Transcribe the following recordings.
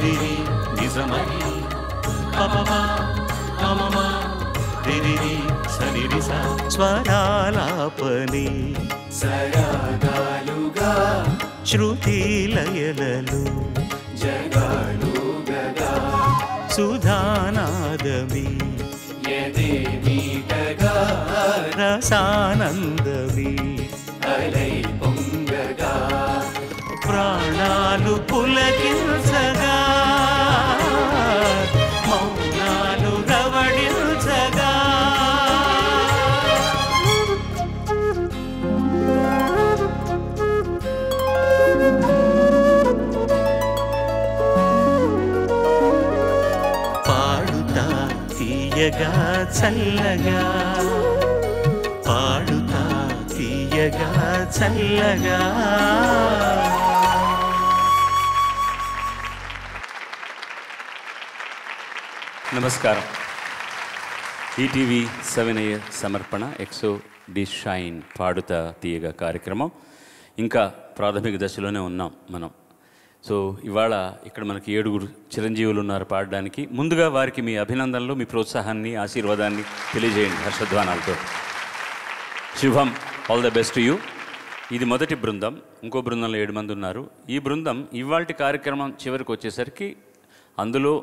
రిరిరి నిజమరి పపమా మమమా రిరిరి సనిరిస స్వరాలాపని సరాగాలుగా శృతి లయలలు జగాలుగగా సుధానాదమి యదేమీటగా రసానందమి అలై పొంగగా ప్రాణాలు పులకించగా మౌనాలు రవళించగా పాడుతా తీయగా చల్లగా పాడుతా తీయగా చల్లగా. నమస్కారం. ఈటీవీ 7 సమర్పణ ఎక్సో డి షైన్ పాడుతా తీయగా కార్యక్రమం ఇంకా ప్రాథమిక దశలోనే ఉన్నాం మనం. సో ఇవాళ ఇక్కడ మనకి 7 చిరంజీవులు ఉన్నారు పాడడానికి. ముందుగా వారికి మీ అభినందనలు, మీ ప్రోత్సాహాన్ని, ఆశీర్వాదాన్ని తెలియజేయండి హర్షధ్వానాలతో. శుభం, all the best to you. ఇది మొదటి బృందం. ఇంకో బృందంలో 7 మంది ఉన్నారు. ఈ బృందం ఇవాల్టి కార్యక్రమం చివరికి వచ్చేసరికి అందులో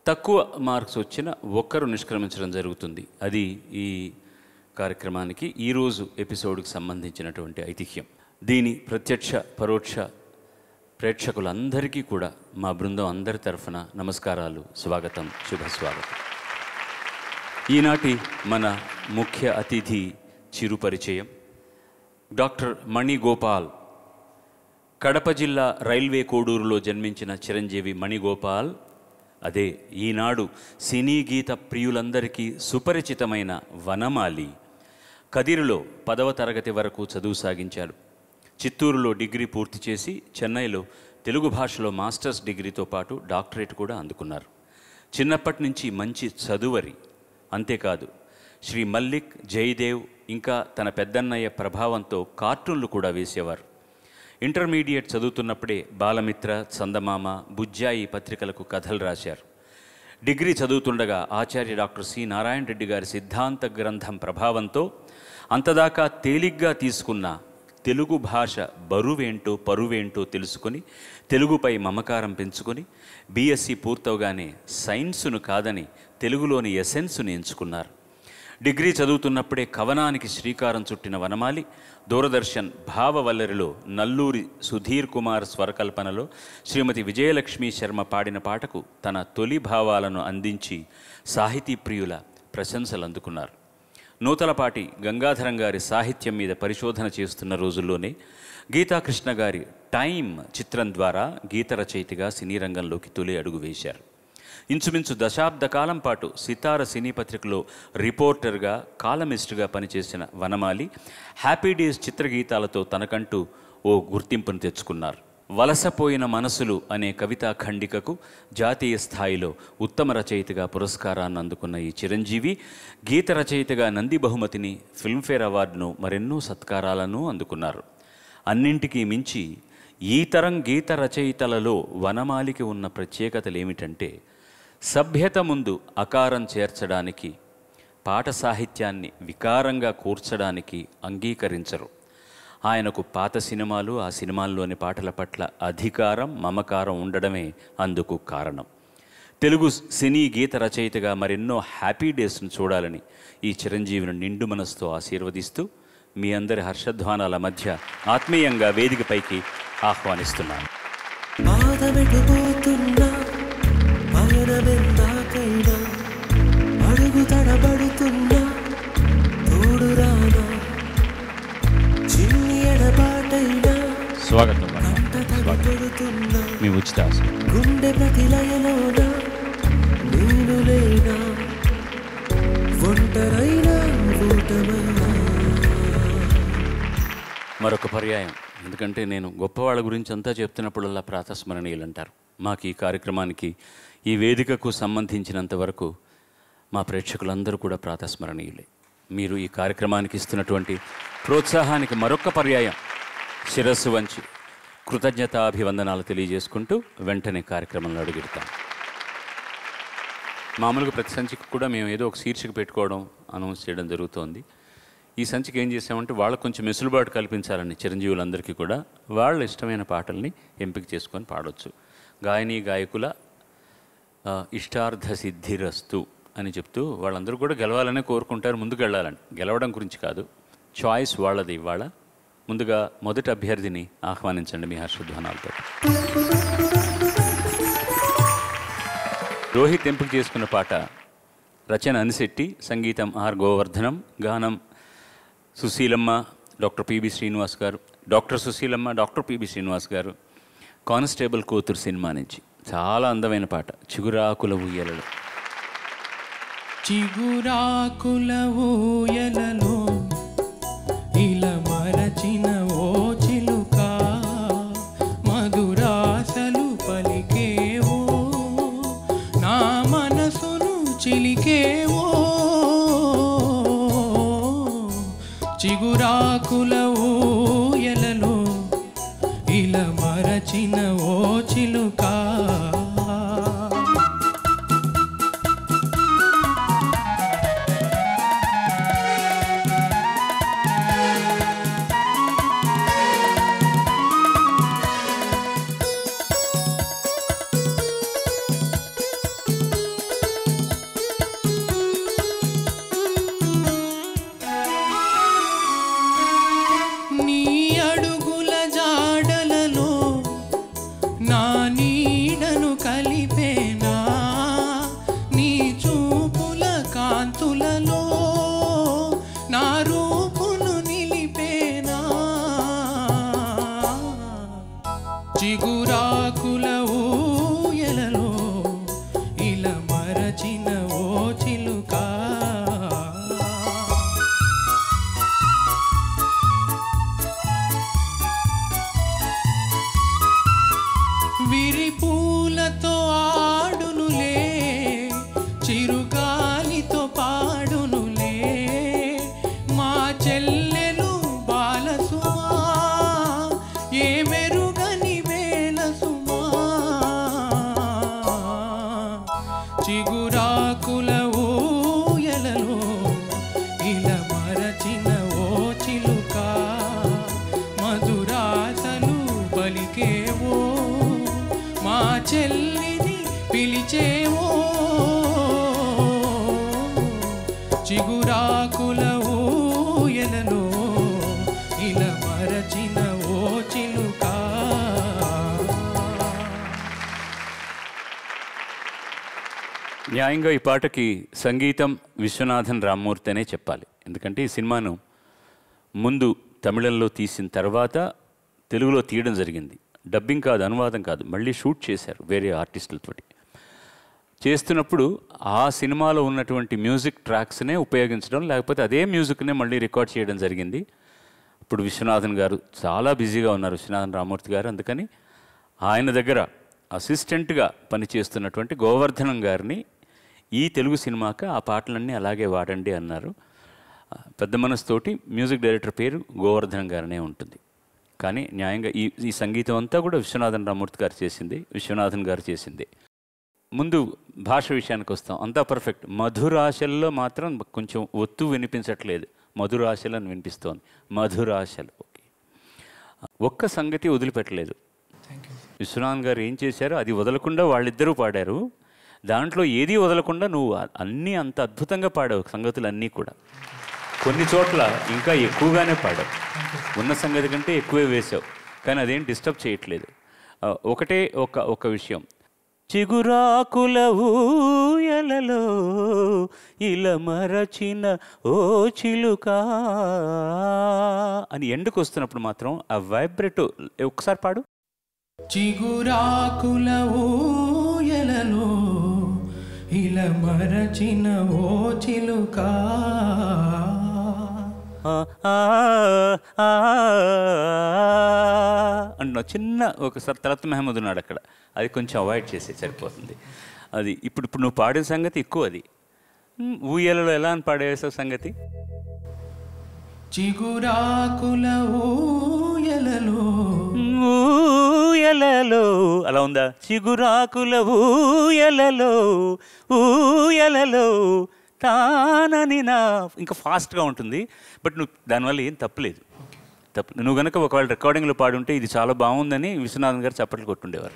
తక్కువ మార్క్స్ వచ్చిన ఒక్కరు నిష్క్రమించడం జరుగుతుంది. అది ఈ కార్యక్రమానికి ఈరోజు ఎపిసోడ్కి సంబంధించినటువంటి ఐతిహ్యం. దీని ప్రత్యక్ష పరోక్ష ప్రేక్షకులందరికీ కూడా మా బృందం అందరి తరఫున నమస్కారాలు, స్వాగతం, శుభస్వాగతం. ఈనాటి మన ముఖ్య అతిథి చిరు పరిచయం. డాక్టర్ మణిగోపాల్. కడప జిల్లా రైల్వే కోడూరులో జన్మించిన చిరంజీవి మణిగోపాల్ అదే ఈనాడు సినీ గీత ప్రియులందరికీ సుపరిచితమైన వనమాలి. కదిరిలో 10వ తరగతి వరకు చదువు సాగించాడు. చిత్తూరులో డిగ్రీ పూర్తి చేసి చెన్నైలో తెలుగు భాషలో మాస్టర్స్ డిగ్రీతో పాటు డాక్టరేట్ కూడా అందుకున్నారు. చిన్నప్పటి నుంచి మంచి చదువరి. అంతేకాదు శ్రీ మల్లిక్, జయదేవ్ ఇంకా తన పెద్దన్నయ్య ప్రభావంతో కార్టూన్లు కూడా వేసేవారు. ఇంటర్మీడియట్ చదువుతున్నప్పుడే బాలమిత్ర, చందమామ, బుజ్జాయి పత్రికలకు కథలు రాశారు. డిగ్రీ చదువుతుండగా ఆచార్య డాక్టర్ సి నారాయణ రెడ్డి గారి సిద్ధాంత గ్రంథం ప్రభావంతో అంతదాకా తేలిగ్గా తీసుకున్న తెలుగు భాష బరువేంటో పరువేంటో తెలుసుకొని తెలుగుపై మమకారం పెంచుకొని బీఎస్సీ పూర్తవగానే సైన్సును కాదని తెలుగులోని ఎసెన్సును ఎంచుకున్నారు. డిగ్రీ చదువుతున్నప్పుడే కవనానికి శ్రీకారం చుట్టిన వనమాలి దూరదర్శన్ భావవల్లరిలో నల్లూరి సుధీర్ కుమార్ స్వరకల్పనలో శ్రీమతి విజయలక్ష్మి శర్మ పాడిన పాటకు తన తొలి భావాలను అందించి సాహితీ ప్రియుల ప్రశంసలు అందుకున్నారు. నూతలపాటి గంగాధరం గారి సాహిత్యం మీద పరిశోధన చేస్తున్న రోజుల్లోనే గీతాకృష్ణ గారి టైం చిత్రం ద్వారా గీత రచయితగా సినీ రంగంలోకి తొలి అడుగు వేశారు. ఇంచుమించు దశాబ్ద కాలం పాటు సితార సినీ పత్రికలో రిపోర్టర్గా, కాలమిస్టుగా పనిచేసిన వనమాలి హ్యాపీ డేస్ చిత్రగీతాలతో తనకంటూ ఓ గుర్తింపును తెచ్చుకున్నారు. వలసపోయిన మనసులు అనే కవితా ఖండికకు జాతీయ స్థాయిలో ఉత్తమ రచయితగా పురస్కారాన్ని అందుకున్న ఈ చిరంజీవి గీత రచయితగా నంది బహుమతిని, ఫిల్మ్ఫేర్ అవార్డును, మరెన్నో సత్కారాలను అందుకున్నారు. అన్నింటికీ మించి ఈ తరం గీత రచయితలలో వనమాలికి ఉన్న ప్రత్యేకతలు ఏమిటంటే సభ్యత ముందు అకారం చేర్చడానికి, పాట సాహిత్యాన్ని వికారంగా కూర్చడానికి అంగీకరించరు. ఆయనకు పాత సినిమాలు, ఆ సినిమాల్లోని పాటల పట్ల అధికారం, మమకారం ఉండడమే అందుకు కారణం. తెలుగు సినీ గీత రచయితగా మరెన్నో హ్యాపీ డేస్ను చూడాలని ఈ చిరంజీవిని నిండు మనసుతో ఆశీర్వదిస్తూ మీ అందరి హర్షధ్వానాల మధ్య ఆత్మీయంగా వేదికపైకి ఆహ్వానిస్తున్నాను. అడుగు తడబడుతున్నా తోడురానా చిన్ని ఎడబాటైనా స్వాగతం. మీ ఉచిత గుండె ప్రతిలయలోనా నేను లేనా ఒంటరైనా ఓటమైనా. మరొక పర్యాయం, ఎందుకంటే నేను గొప్పవాళ్ళ గురించి అంతా చెప్తున్నప్పుడల్లా ప్రాతస్మరణీయులు అంటారు. మాకు ఈ కార్యక్రమానికి, ఈ వేదికకు సంబంధించినంత వరకు మా ప్రేక్షకులందరూ కూడా ప్రాతస్మరణీయులే. మీరు ఈ కార్యక్రమానికి ఇస్తున్నటువంటి ప్రోత్సాహానికి మరొక పర్యాయం శిరస్సు వంచి కృతజ్ఞతాభివందనాలు తెలియజేసుకుంటూ వెంటనే కార్యక్రమంలో అడుగుతాం. మామూలుగా ప్రతి సంచికి కూడా మేము ఏదో ఒక శీర్షిక పెట్టుకోవడం అనౌన్స్ చేయడం జరుగుతోంది. ఈ సంచికి ఏం చేసామంటే వాళ్ళకు కొంచెం వెసులుబాటు కల్పించాలని చిరంజీవులందరికీ కూడా వాళ్ళ ఇష్టమైన పాటల్ని ఎంపిక చేసుకొని పాడవచ్చు. గాయని గాయకుల ఇష్టార్థ సిద్ధిరస్తు అని చెప్తూ వాళ్ళందరూ కూడా గెలవాలనే కోరుకుంటారు, ముందుకు వెళ్ళాలని. గెలవడం గురించి కాదు, చాయిస్ వాళ్ళది. ఇవాళ ముందుగా మొదటి అభ్యర్థిని ఆహ్వానించండి మీ హర్షధ్వానాలతో. రోహిత్ ఎంపిక చేసుకున్న పాట రచన అనిశెట్టి, సంగీతం ఆర్ గోవర్ధనం, గానం సుశీలమ్మ, డాక్టర్ పిబి శ్రీనివాస్ గారు. Doctor Sushilamma, doctor P B Srinivas గారు. కానిస్టేబుల్ కూతురు సినిమా నుంచి చాలా అందమైన పాట, చిగురాకుల ఊయలలో. చిగురాకుల ఊయలలో ఇలా మరచిన ఓ చిలుక, మధురాసలు పలికేవో, నా మనసును చిలికేవో. చిగురాకుల ఊయలలో ఇలా మరచిన ఓ చిలుక. చిగురాకుల ఊయలలో ఇలా మరచిన ఓ చిలుక. విరిపూలతో ఆడునులే, చిరుగాలితో పాడునులే, మా చెల్లెలు బాలసుమా, ఏ మెరుగని వేలసుమా. చిగురాకుల ఊయలలో ఇలా మరచిన ఓ చిలుక, మధురాసలు పలికేవో, మా చెల్లిని పిలిచేవో. చిగురాకుల ఊయలలో ఇలా మరచిన ఓ చిలుక. న్యాయంగా ఈ పాటకి సంగీతం విశ్వనాథన్ రామ్మూర్తి అనే చెప్పాలి. ఎందుకంటే ఈ సినిమాను ముందు తమిళంలో తీసిన తర్వాత తెలుగులో తీయడం జరిగింది. డబ్బింగ్ కాదు, అనువాదం కాదు, మళ్ళీ షూట్ చేశారు వేరే ఆర్టిస్టులతోటి. చేస్తున్నప్పుడు ఆ సినిమాలో ఉన్నటువంటి మ్యూజిక్ ట్రాక్స్నే ఉపయోగించడం, లేకపోతే అదే మ్యూజిక్నే మళ్ళీ రికార్డ్ చేయడం జరిగింది. ఇప్పుడు విశ్వనాథన్ గారు చాలా బిజీగా ఉన్నారు, విశ్వనాథన్ రామ్మూర్తి గారు. అందుకని ఆయన దగ్గర అసిస్టెంట్గా పనిచేస్తున్నటువంటి గోవర్ధనం గారిని ఈ తెలుగు సినిమాకి ఆ పాటలన్నీ అలాగే వాడండి అన్నారు. పెద్ద మనసుతోటి మ్యూజిక్ డైరెక్టర్ పేరు గోవర్ధనం గారనే ఉంటుంది. కానీ న్యాయంగా ఈ సంగీతం అంతా కూడా విశ్వనాథన్ రామ్మూర్తి గారు చేసింది, విశ్వనాథన్ గారు చేసింది. ముందు భాష విషయానికి వస్తాం, అంతా పర్ఫెక్ట్. మధురాశల్లో మాత్రం కొంచెం ఒత్తు వినిపించట్లేదు, మధురాశలను వినిపిస్తోంది. మధురాశలు ఓకే. ఒక్క సంగతి వదిలిపెట్టలేదు. విశ్వనాథన్ గారు ఏం చేశారో అది వదలకుండా వాళ్ళిద్దరూ పాడారు. దాంట్లో ఏదీ వదలకుండా నువ్వు అన్నీ అంత అద్భుతంగా పాడావు, సంగతులన్నీ కూడా. కొన్ని చోట్ల ఇంకా ఎక్కువగానే పాడావు, ఉన్న సంగతి కంటే ఎక్కువే వేసావు. కానీ అదేం డిస్టర్బ్ చేయట్లేదు. ఒకటే ఒక విషయం, చిగురాకుల ఊయలలో ఇలా మరచిన ఓ చిలుక అని ఎండుకు వస్తున్నప్పుడు మాత్రం ఆ వైబ్రేటో ఒకసారి పాడు. చిగురాకుల ఊయలలో ఇలా మరచిన ఓ చిలుక. అంటున్నావు. చిన్న ఒకసారి తలత్ మహమ్మద్ ఉన్నాడు అక్కడ, అది కొంచెం అవాయిడ్ చేసే సరిపోతుంది. అది ఇప్పుడు నువ్వు పాడిన సంగతి ఎక్కువ. అది ఊయలలో ఎలా అని పాడేసావు సంగతి. చిగురాకుల ఊయలలో ఊయలలో అలా ఉందా? చిగురాకుల ఊయలలో ఊయలలో తానని నా, ఇంకా ఫాస్ట్గా ఉంటుంది. బట్ నువ్వు దానివల్ల ఏం తప్పలేదు. నువ్వు కనుక ఒకవేళ రికార్డింగ్లో పాడుంటే ఇది చాలా బాగుందని విశ్వనాథన్ గారు చప్పట్లు కొట్టుండేవారు.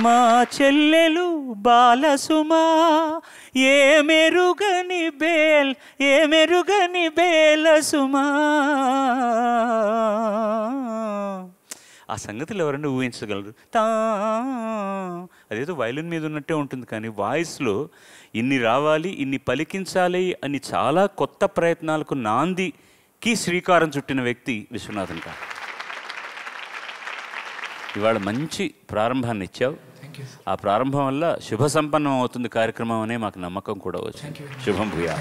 మా చెల్లెలు బాలసుమా ఏ మెరుగని బేలసుమా. ఆ సంగతులు ఎవరైనా ఊహించగలరు? అదేదో వైలిన్ మీద ఉన్నట్టే ఉంటుంది, కానీ వాయిస్లో ఇన్ని రావాలి, ఇన్ని పలికించాలి అని చాలా కొత్త ప్రయత్నాలకు నాందికి శ్రీకారం చుట్టిన వ్యక్తి విశ్వనాథన్ గారు. ఇవాళ మంచి ప్రారంభాన్ని ఇచ్చావు. ఆ ప్రారంభం వల్ల శుభ సంపన్నం అవుతుంది కార్యక్రమం అనే మాకు నమ్మకం కూడా వచ్చింది. శుభం భూయా.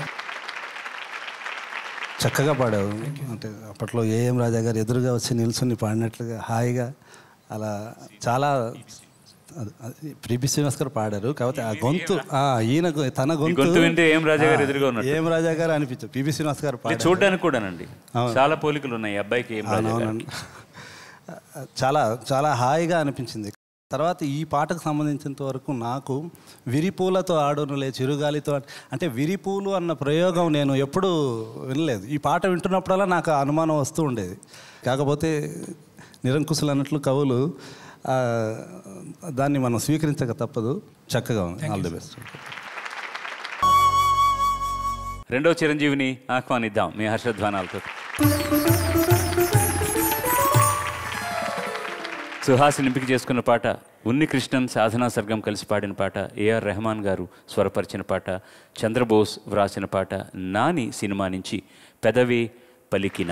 చక్కగా పాడావు. అంటే అప్పట్లో ఏఎం రాజా గారు ఎదురుగా వచ్చి నిల్చుని పాడినట్లుగా హాయిగా అలా చాలా పిబి శ్రీనివాస్ గారు పాడారు. కాకపోతే ఆ గొంతు ఈయన తన గొంతు ఏం రాజా గారు ఎదురుగా ఉన్నారు. ఏం రాజా గారు అనిపించారు. పిబి శ్రీనివాస్ గారు చూడడానికి కూడానండి చాలా పోలికలు ఉన్నాయి అబ్బాయికి. చాలా చాలా హాయిగా అనిపించింది. తర్వాత ఈ పాటకు సంబంధించినంత వరకు నాకు విరిపూలతో ఆడునులే చిరుగాలితో, అంటే విరిపూలు అన్న ప్రయోగం నేను ఎప్పుడూ వినలేదు. ఈ పాట వింటున్నప్పుడల్లా నాకు అనుమానం వస్తూ ఉండేది. కాకపోతే నిరంకుశులు అన్నట్లు కవులు దాన్ని మనం స్వీకరించక తప్పదు. చక్కగా ఉంది. All the best. రెండవ చిరంజీవిని ఆహ్వానిద్దాం మీ హర్షధ్వానాలతో. సుహాసిని ఎంపిక చేసుకున్న పాట ఉన్ని కృష్ణన్ సాధనా సర్గం కలిసి పాడిన పాట, ఏఆర్ రెహమాన్ గారు స్వరపరిచిన పాట, చంద్రబోస్ వ్రాసిన పాట, నాని సినిమా నుంచి పెదవే పలికిన.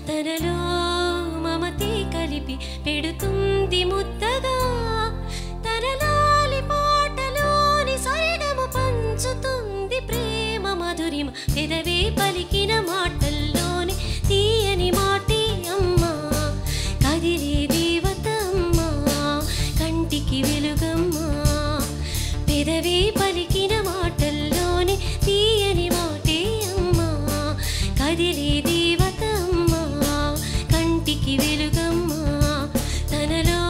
తనలో మమతే కలిపి పెడుతుంది ముద్దగా, తనలాలి పాటలోని సరిగము పంచుతుంది ప్రేమ మధురిమ. పెదవే పలికిన మాటల్లోని తీయని మాటే అమ్మా, కదిలే దేవత అమ్మా, కంటికి వెలుగమ్మా. పెదవే పలికిన మాటల్లోని తీయని మాటే అమ్మా, కదిలే దేవత అమ్మా, కంటికి వెలుగమ్మా. తనలో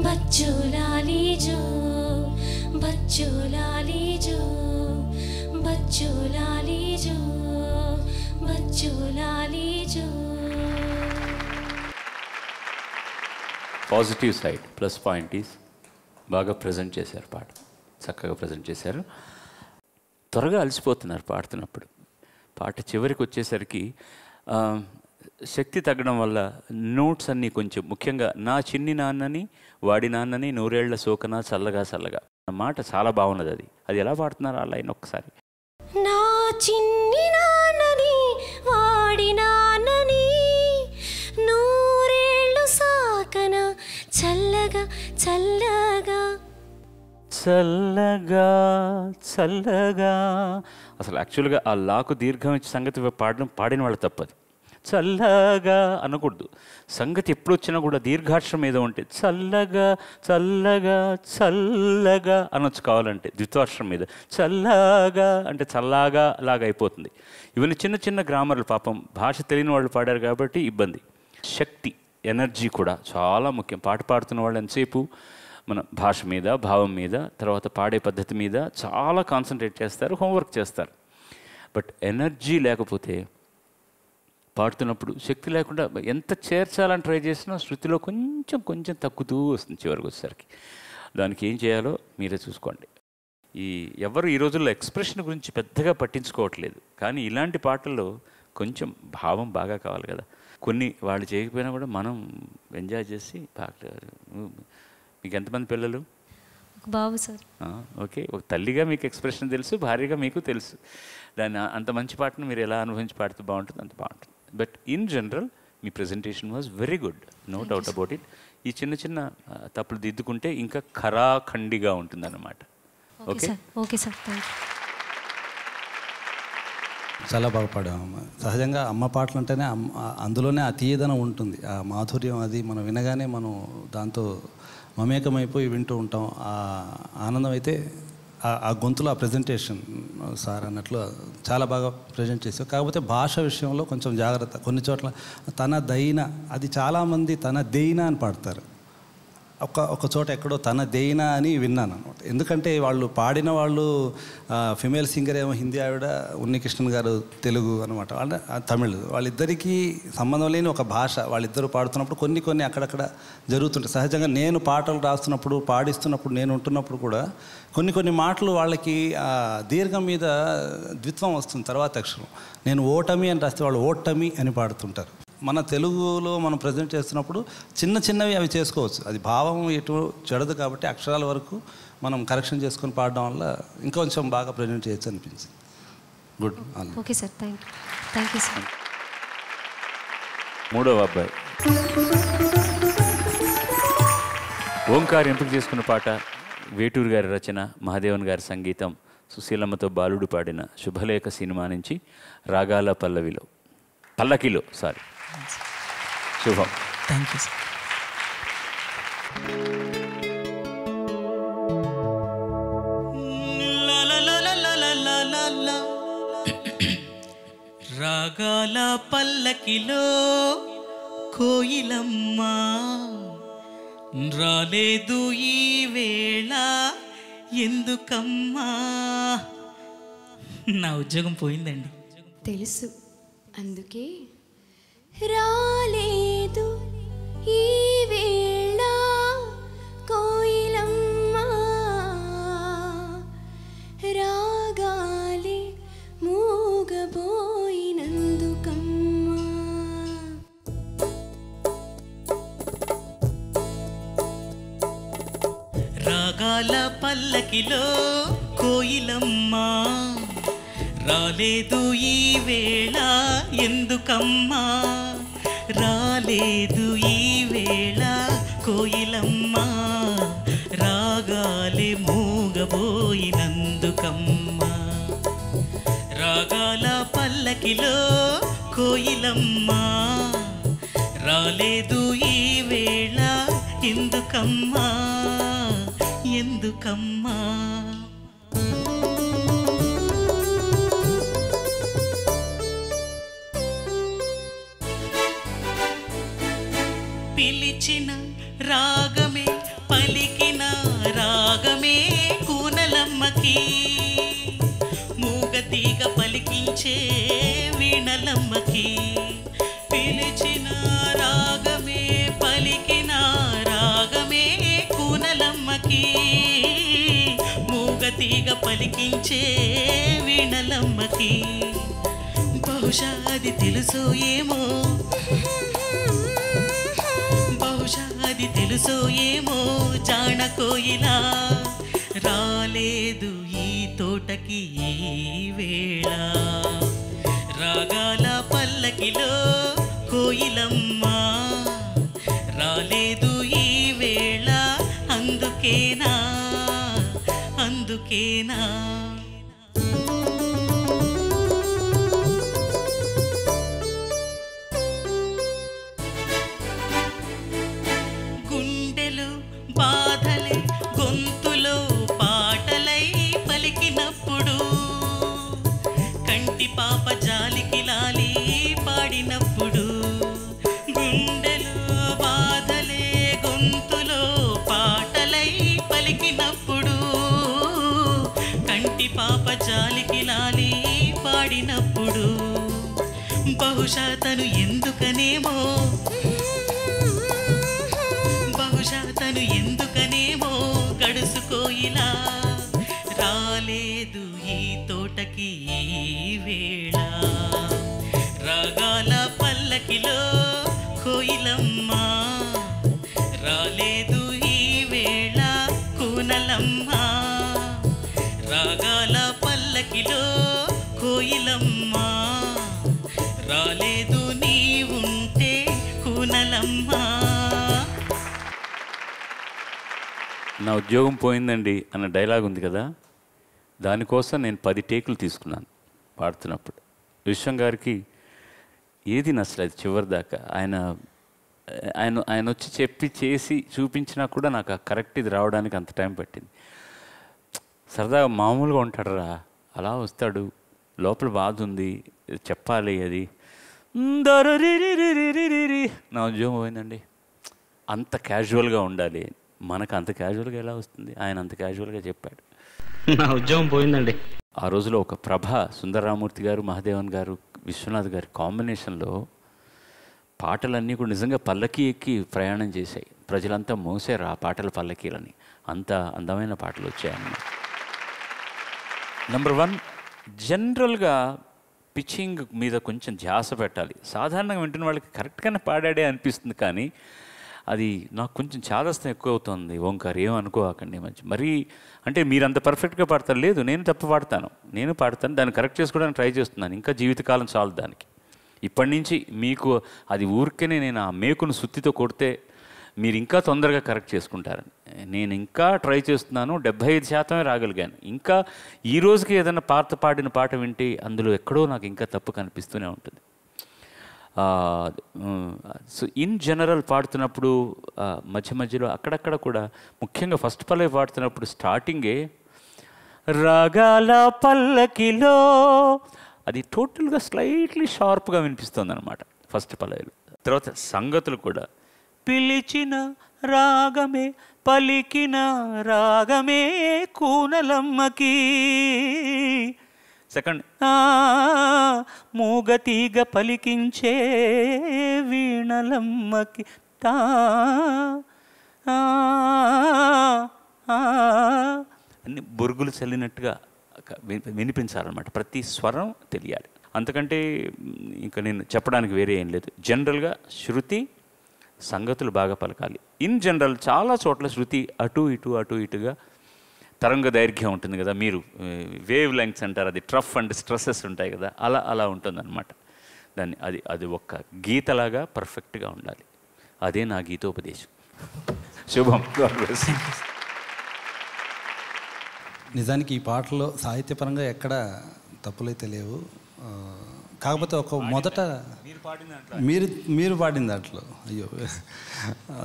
बच्चो लाली जो, बच्चो लाली जो, बच्चो लाली जो, बच्चो लाली जो. Positive side plus point is బాగా ప్రజెంట్ చేశారు, పాట చక్కగా ప్రజెంట్ చేశారు. త్వరగా అలసిపోతున్నారు పాడుతున్నప్పుడు. పాట చివరికి వచ్చేసరికి శక్తి తగ్గడం వల్ల నోట్స్ అన్నీ కొంచెం, ముఖ్యంగా నా చిన్ని నాన్నని వాడి నాన్నని నూరేళ్ల సోకన చల్లగా చల్లగా మాట చాలా బాగున్నది. అది అది ఎలా పాడుతున్నారు ఆ లైన్ ఒక్కసారి. నా చిన్ని నాన్నని వాడి నాన్నని నూరేళ్ళు సాకన చల్లగా చల్లగా చల్లగా చల్లగా. అసలు యాక్చువల్గా ఆ లాకు దీర్ఘం ఇచ్చి సంగతి పాడిన వాళ్ళు తప్పది. చల్లగా అనకూడదు. సంగతి ఎప్పుడు వచ్చినా కూడా దీర్ఘాక్షరం ఏదో ఉంటే చల్లగా చల్లగా చల్లగా అనొచ్చు. కావాలంటే ద్విత్వాక్షరం మీద చల్లగా అంటే చల్లగా లాగా అయిపోతుంది. ఇవన్నీ చిన్న చిన్న గ్రామర్లు. పాపం భాష తెలియని వాళ్ళు పాడారు కాబట్టి ఇబ్బంది. శక్తి, ఎనర్జీ కూడా చాలా ముఖ్యం. పాట పాడుతున్న వాళ్ళు ఎంతసేపు మన భాష మీద, భావం మీద, తర్వాత పాడే పద్ధతి మీద చాలా కాన్సన్ట్రేట్ చేస్తారు, హోంవర్క్ చేస్తారు. బట్ ఎనర్జీ లేకపోతే పాడుతున్నప్పుడు శక్తి లేకుండా ఎంత చేర్చాలని ట్రై చేసినా శృతిలో కొంచెం కొంచెం తగ్గుతూ వస్తుంది చివరికి వచ్చేసరికి. దానికి ఏం చేయాలో మీరే చూసుకోండి. ఎవరు ఈ రోజుల్లో ఎక్స్ప్రెషన్ గురించి పెద్దగా పట్టించుకోవట్లేదు, కానీ ఇలాంటి పాటల్లో కొంచెం భావం బాగా కావాలి కదా. కొన్ని వాళ్ళు చేయకపోయినా కూడా మనం ఎంజాయ్ చేసి మీకు ఎంతమంది పిల్లలు? బాబు సార్. ఓకే, ఒక తల్లిగా మీకు ఎక్స్ప్రెషన్ తెలుసు, భార్యగా మీకు తెలుసు. దాన్ని అంత మంచి పాటను మీరు ఎలా అనుభవించి పాడితే బాగుంటుంది, అంత బాగుంటుంది. బట్ ఇన్ జనరల్ మీ presentation was very good, no doubt about it. ఈ చిన్న చిన్న తప్పులు దిద్దుకుంటే ఇంకా ఖరాఖండిగా ఉంటుంది అన్నమాట. Okay okay sir, thank you. చాలా బాగా పాడాము. సహజంగా అమ్మ పాటలు అంటేనే అందులోనే ఆ తీయదనం ఉంటుంది, ఆ మాధుర్యం. అది మనం వినగానే మనం దాంతో మమేకమైపోయి వింటూ ఉంటాం. ఆ ఆనందం అయితే ఆ గొంతులో ఆ ప్రజెంటేషన్ సార్ అన్నట్లు చాలా బాగా ప్రజెంట్ చేశారు. కాకపోతే భాష విషయంలో కొంచెం జాగ్రత్త. కొన్ని చోట్ల తన దైన, అది చాలామంది తన దైన అని పాడతారు. ఒక చోట ఎక్కడో తన దేయినా అని విన్నాను అనమాట. ఎందుకంటే వాళ్ళు పాడిన వాళ్ళు ఫిమేల్ సింగర్ ఏమో హిందీ ఆవిడ, ఉన్నికృష్ణన్ గారు తెలుగు అనమాట, అంటే తమిళ్. వాళ్ళిద్దరికీ సంబంధం లేని ఒక భాష. వాళ్ళిద్దరూ పాడుతున్నప్పుడు కొన్ని అక్కడక్కడ జరుగుతుంటాయి. సహజంగా నేను పాటలు రాస్తున్నప్పుడు, పాడిస్తున్నప్పుడు, నేను ఉంటున్నప్పుడు కూడా కొన్ని మాటలు వాళ్ళకి దీర్ఘం మీద ద్విత్వం వస్తుంది తర్వాత అక్షరం. నేను ఓటమి అని రాస్తే వాళ్ళు ఓటమి అని పాడుతుంటారు. మన తెలుగులో మనం ప్రజెంట్ చేస్తున్నప్పుడు చిన్నవి అవి చేసుకోవచ్చు. అది భావం ఎటు చెడదు కాబట్టి అక్షరాల వరకు మనం కరెక్షన్ చేసుకొని పాడడం వల్ల ఇంకొంచెం బాగా ప్రజెంట్ చేయొచ్చు అనిపించింది. Good. Okay sir, thank you sir. మూడవ అబ్బాయి ఓంకార్ ఎంపిక చేసుకున్న పాట వేటూరు గారి రచన, మహాదేవన్ గారి సంగీతం, సుశీలమ్మతో బాలుడు పాడిన శుభలేఖ సినిమా నుంచి రాగాల పల్లకిలో శుభం. Thank you sir. రాగాల పల్లకిలో కోయిలమ్మ రాలేదు ఈ వేళ ఎందుకమ్మా. నా ఉద్యోగం పోయిందండి. తెలుసు, అందుకే రాలేదు ఈ వేళ కోయిలమ్మ రాగాలి మూగబోయినందుకమ్మా. రాగాల పల్లకిలో కోయిలమ్మ రాలేదు ఈ వేళ ఎందుకమ్మా. రాలేదు ఈ వేళ కోయిలమ్మ రాగాలే మూగబోయినందుకమ్మా. రాగాల పల్లకిలో కోయిలమ్మ రాలేదు ఈ వేళ ఎందుకమ్మా ఎందుకమ్మా. పిలిచిన రాగమే పై కూనలమ్మకి పిలిచిన రాగమే పలికిన రాగమే కూనలమ్మకి మూగతీగ పలికించే వీణలమ్మకి బహుశా అది తెలుసో ఏమో బహుశా అది తెలుసో ఏమో జాణ కోయిలా రాలేదు ఈ తోటకి ఈ వేళ రాగాల పల్లకిలో కోయిలమ్మ రాలేదు ఈ వేళ అందుకేనా అందుకేనా గుండెలు బాధలే గొంతులో పాటలై పలికినప్పుడు కంటి పాప జాలికి లాలి పాడినప్పుడు గుండెలు బాధలే గొంతులో పాటలై పలికినప్పుడు కంటి పాప జాలికి లాలి పాడినప్పుడు బహుశా తను ఎందుకనేమో బహుశా తను ఎందుకనేమో గడుసుకోయిలా రాలేదు ఈ తోటకి ఈ వేళ రాగాల పల్లకిలో కోయిలమ్మ రాలేదు ఈ వేళ కూనలమ్మ రాగాల పల్లకిలో కోయిలమ్మ రాలేదు నీవుంటే కూనలమ్మ. నా ఉద్యోగం పోయిందండి అన్న డైలాగ్ ఉంది కదా, దానికోసం నేను 10 టేకులు తీసుకున్నాను పాడుతున్నప్పుడు. విశ్వం గారికి ఏది నచ్చలేదు చివరి దాకా. ఆయన వచ్చి చెప్పి చేసి చూపించినా కూడా నాకు ఆ కరెక్ట్ ఇది రావడానికి అంత టైం పట్టింది. సరదాగా మామూలుగా ఉంటాడరా, అలా వస్తాడు, లోపల బాధ ఉంది, చెప్పాలి అది నా ఉద్యోగం పోయిందండి. అంత క్యాజువల్గా ఉండాలి, మనకు అంత క్యాజువల్గా ఎలా వస్తుంది? ఆయన అంత క్యాజువల్గా చెప్పాడు. నా ఉద్యోగం పోయిందండి. ఆ రోజులో ఒక ప్రభ, సుందరరామూర్తి గారు, మహాదేవన్ గారు, విశ్వనాథ్ గారి కాంబినేషన్లో పాటలన్నీ కూడా నిజంగా పల్లకి ఎక్కి ప్రయాణం చేశాయి. ప్రజలంతా మోసారు ఆ పాటల పల్లకీలని. అంత అందమైన పాటలు వచ్చాయన్నమాట. నెంబర్ 1, జనరల్గా పిచ్చింగ్ మీద కొంచెం ధ్యాస పెట్టాలి. సాధారణంగా వింటున్న వాళ్ళకి కరెక్ట్గానే పాడాడే అనిపిస్తుంది, కానీ అది నాకు కొంచెం చాదస్తం ఎక్కువ అవుతుంది. ఓంకార్ ఏమనుకోకండి మంచి మరీ, అంటే మీరు అంత పర్ఫెక్ట్గా పాడతారు. లేదు, నేను తప్పు పాడతాను, నేను పాడతాను, దాన్ని కరెక్ట్ చేసుకోవడానికి ట్రై చేస్తున్నాను. ఇంకా జీవితకాలం చాలు దానికి. ఇప్పటి నుంచి మీకు అది ఊరికేనే నేను ఆ మేకును సుత్తితో కొడితే మీరు ఇంకా తొందరగా కరెక్ట్ చేసుకుంటారని నేను ఇంకా ట్రై చేస్తున్నాను. 75% రాగలిగాను. ఇంకా ఈ రోజుకి ఏదైనా పాడిన పాట వింటే అందులో ఎక్కడో నాకు ఇంకా తప్పు కనిపిస్తూనే ఉంటుంది. సో ఇన్ జనరల్ పాడుతున్నప్పుడు మధ్య మధ్యలో అక్కడక్కడ కూడా, ముఖ్యంగా ఫస్ట్ పల్లవి పాడుతున్నప్పుడు స్టార్టింగే రాగాల పల్లకిలో అది టోటల్గా స్లైట్లీ షార్ప్గా వినిపిస్తుంది అనమాట ఫస్ట్ పల్లవిలో. తర్వాత సంగతులు కూడా పిలిచిన రాగమే పలికిన రాగమే కూనలమ్మకి, సెకండ్ మూగతీగ పలికించే వీణలమ్మకి, అన్ని బొరుగులు చల్లినట్టుగా వినిపించాలన్నమాట. ప్రతి స్వరం తెలియాలి. అంతకంటే ఇంకా నేను చెప్పడానికి వేరే ఏం లేదు. జనరల్గా శృతి సంగతులు బాగా పలకాలి. ఇన్ జనరల్ చాలా చోట్ల శృతి అటు ఇటుగా తరంగ దైర్ఘ్యం ఉంటుంది కదా, మీరు వేవ్ లెంగ్త్స్ అంటారు, అది ట్రఫ్ అండ్ స్ట్రెస్సెస్ ఉంటాయి కదా, అలా ఉంటుందన్నమాట. దాన్ని అది ఒక్క గీతలాగా పర్ఫెక్ట్గా ఉండాలి. అదే నా గీతోపదేశం. శుభం. నిజానికి ఈ పాటలో సాహిత్యపరంగా ఎక్కడ తప్పులైతే లేవు. కాకపోతే ఒక మొదట మీరు పాడిన దాంట్లో అయ్యో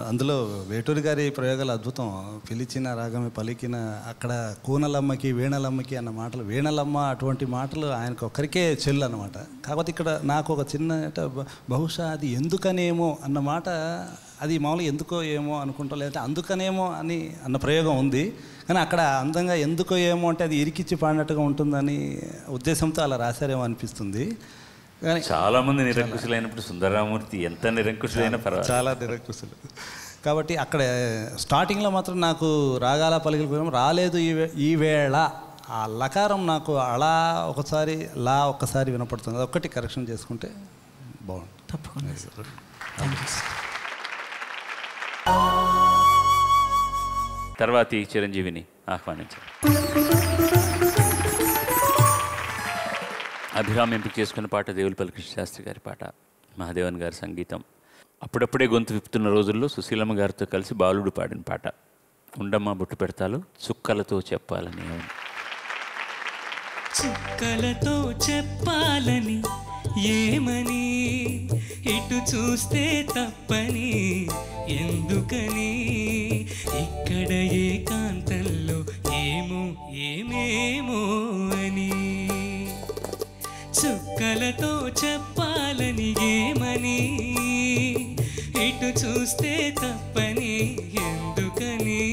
అందులో వేటూరి గారి ప్రయోగాలు అద్భుతం. పిలిచిన రాగమే పలికిన, అక్కడ కూనలమ్మకి వీణలమ్మకి అన్న మాటలు, వీణలమ్మ అటువంటి మాటలు ఆయనకు ఒక్కరికే చెల్లు అన్నమాట. కాకపోతే ఇక్కడ నాకు ఒక చిన్న బహుశా అది ఎందుకనేమో అన్న మాట, అది మామూలుగా ఎందుకో ఏమో అనుకుంటా, లేదంటే అందుకనేమో అని అన్న ప్రయోగం ఉంది. కానీ అక్కడ అందంగా ఎందుకో ఏమో అంటే అది ఇరికిచ్చి పాడినట్టుగా ఉంటుందని ఉద్దేశంతో అలా రాశారేమో అనిపిస్తుంది. కానీ చాలా మంది నిరంకుశులైనప్పుడు సుందరరామూర్తి ఎంత నిరంకుశులైనా పర్వాలేదు. చాలా నిరంకుశులు. కాబట్టి అక్కడ స్టార్టింగ్లో మాత్రం నాకు రాగాల పలికిపోయాం రాలేదు ఈ వేళ ఆ లకారం నాకు అలా ఒకసారి లా ఒక్కసారి వినపడుతుంది. అదొక్కటి కరెక్షన్ చేసుకుంటే బాగుంటుంది. తప్పకుండా తర్వాతి చిరంజీవిని ఆహ్వానించారు. అభిరామ్ ఎంపిక చేసుకున్న పాట దేవులపల్లి కృష్ణశాస్త్రి గారి పాట, మహాదేవన్ గారి సంగీతం. అప్పుడప్పుడే గొంతు విప్పుతున్న రోజుల్లో సుశీలమ్మ గారితో కలిసి బాలుడు పాడిన పాట ఉండమ్మ బొట్టు పెడతాలు చుక్కలతో చెప్పాలని. చుక్కలతో చెప్పాలని ఏమని, ఇటు చూస్తే తప్పని ఎందుకని, ఇక్కడ ఏకాంతంలో ఏమో ఏమేమో అని. చుక్కలతో చెప్పాలని ఏమని, ఇటు చూస్తే తప్పని ఎందుకని,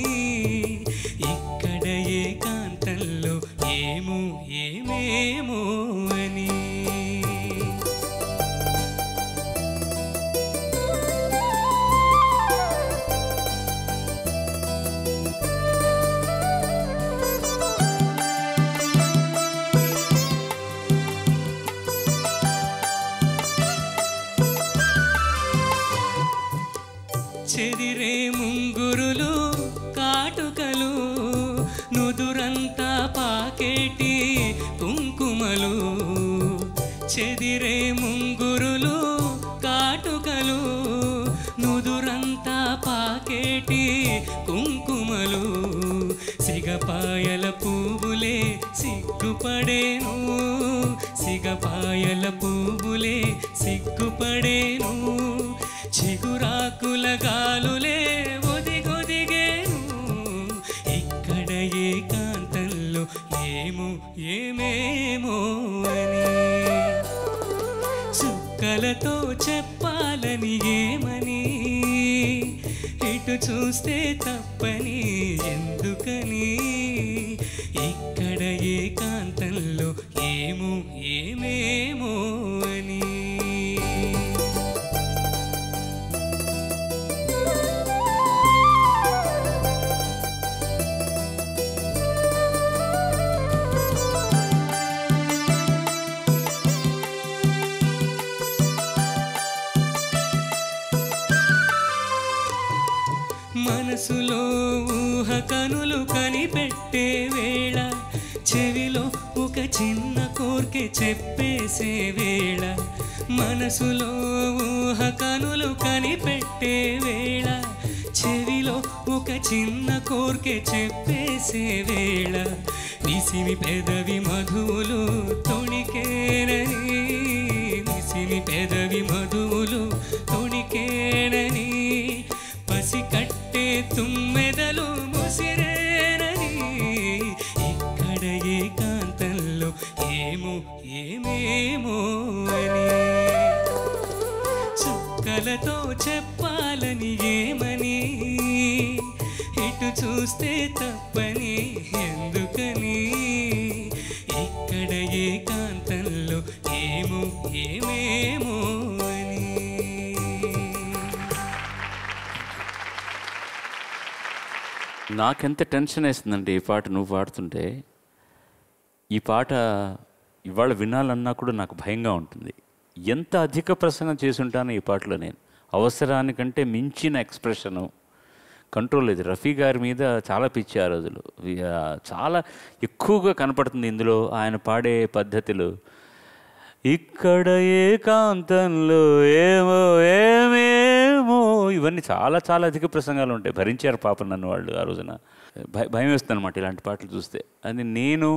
ఇక్కడ ఏకాంతంలో ఏమో ఏమేమో అని. చెదిరే ముంగురులు కాటుకలు, నుదురంతా పాకేటి కుంకుమలు. చెదిరే ముంగురులు కాటుకలు, నుదురంతా పాకేటి కుంకుమలు. సిగపాయల పువ్వులే సిగ్గుపడేను, సిగపాయల పువ్వులే సిగ్గుపడేను. చిగురాకుల గాలులే ఒదిగొదిగేను, ఇక్కడ ఏకాంతంలో ఏమో ఏమేమో అని. చుక్కలతో చెప్పాలని ఏమని, ఇటు చూస్తే తప్పని ఎందుకని, ఇక్కడ ఏకాంతంలో ఏమో ఏమేమో అని. మనసులో ఊహ కనులు కనిపెట్టే వేళ, చెవిలో ఒక చిన్న కోర్కె చెప్పేసే వేళ. మనసులో ఊహ కనులు కనిపెట్టే వేళ, చెవిలో ఒక చిన్న కోర్కె చెప్పేసే వేళ. నిసిమి పెదవి మధువులు తొణికేనని, నిసిమి పెదవి మధువులు తొణికేనని. పసి కట్టే తుమ్మెదలు ముసిరేనని, ఇక్కడ ఏకాంతంలో ఏమో ఏమేమో అని. చుక్కలతో చెప్పాలని ఏమని, ఇటు చూస్తే తప్పని ఎందుకని, ఇక్కడ ఏకాంతంలో ఏమో ఏమేమో అని. నాకెంత టెన్షన్ వేస్తుందంటే ఈ పాట నువ్వు పాడుతుంటే. ఈ పాట ఇవాళ వినాలన్నా కూడా నాకు భయంగా ఉంటుంది. ఎంత అధిక ప్రసంగం చేసి ఉంటాను ఈ పాటలో నేను. అవసరానికంటే మించిన ఎక్స్ప్రెషను, కంట్రోల్ లేదు. రఫీ గారి మీద చాలా పిచ్చి ఆ రోజులు. చాలా ఎక్కువగా కనపడుతుంది ఇందులో ఆయన పాడే పద్ధతులు. ఇక్కడ ఏకాంతంలో ఏమో ఏమేమో, ఇవన్నీ చాలా చాలా అధిక ప్రసంగాలు ఉంటాయి. భరించారు పాప నన్ను వాళ్ళు ఆ రోజున. భయం వేస్తుంది అనమాట ఇలాంటి పాటలు చూస్తే. అది నేను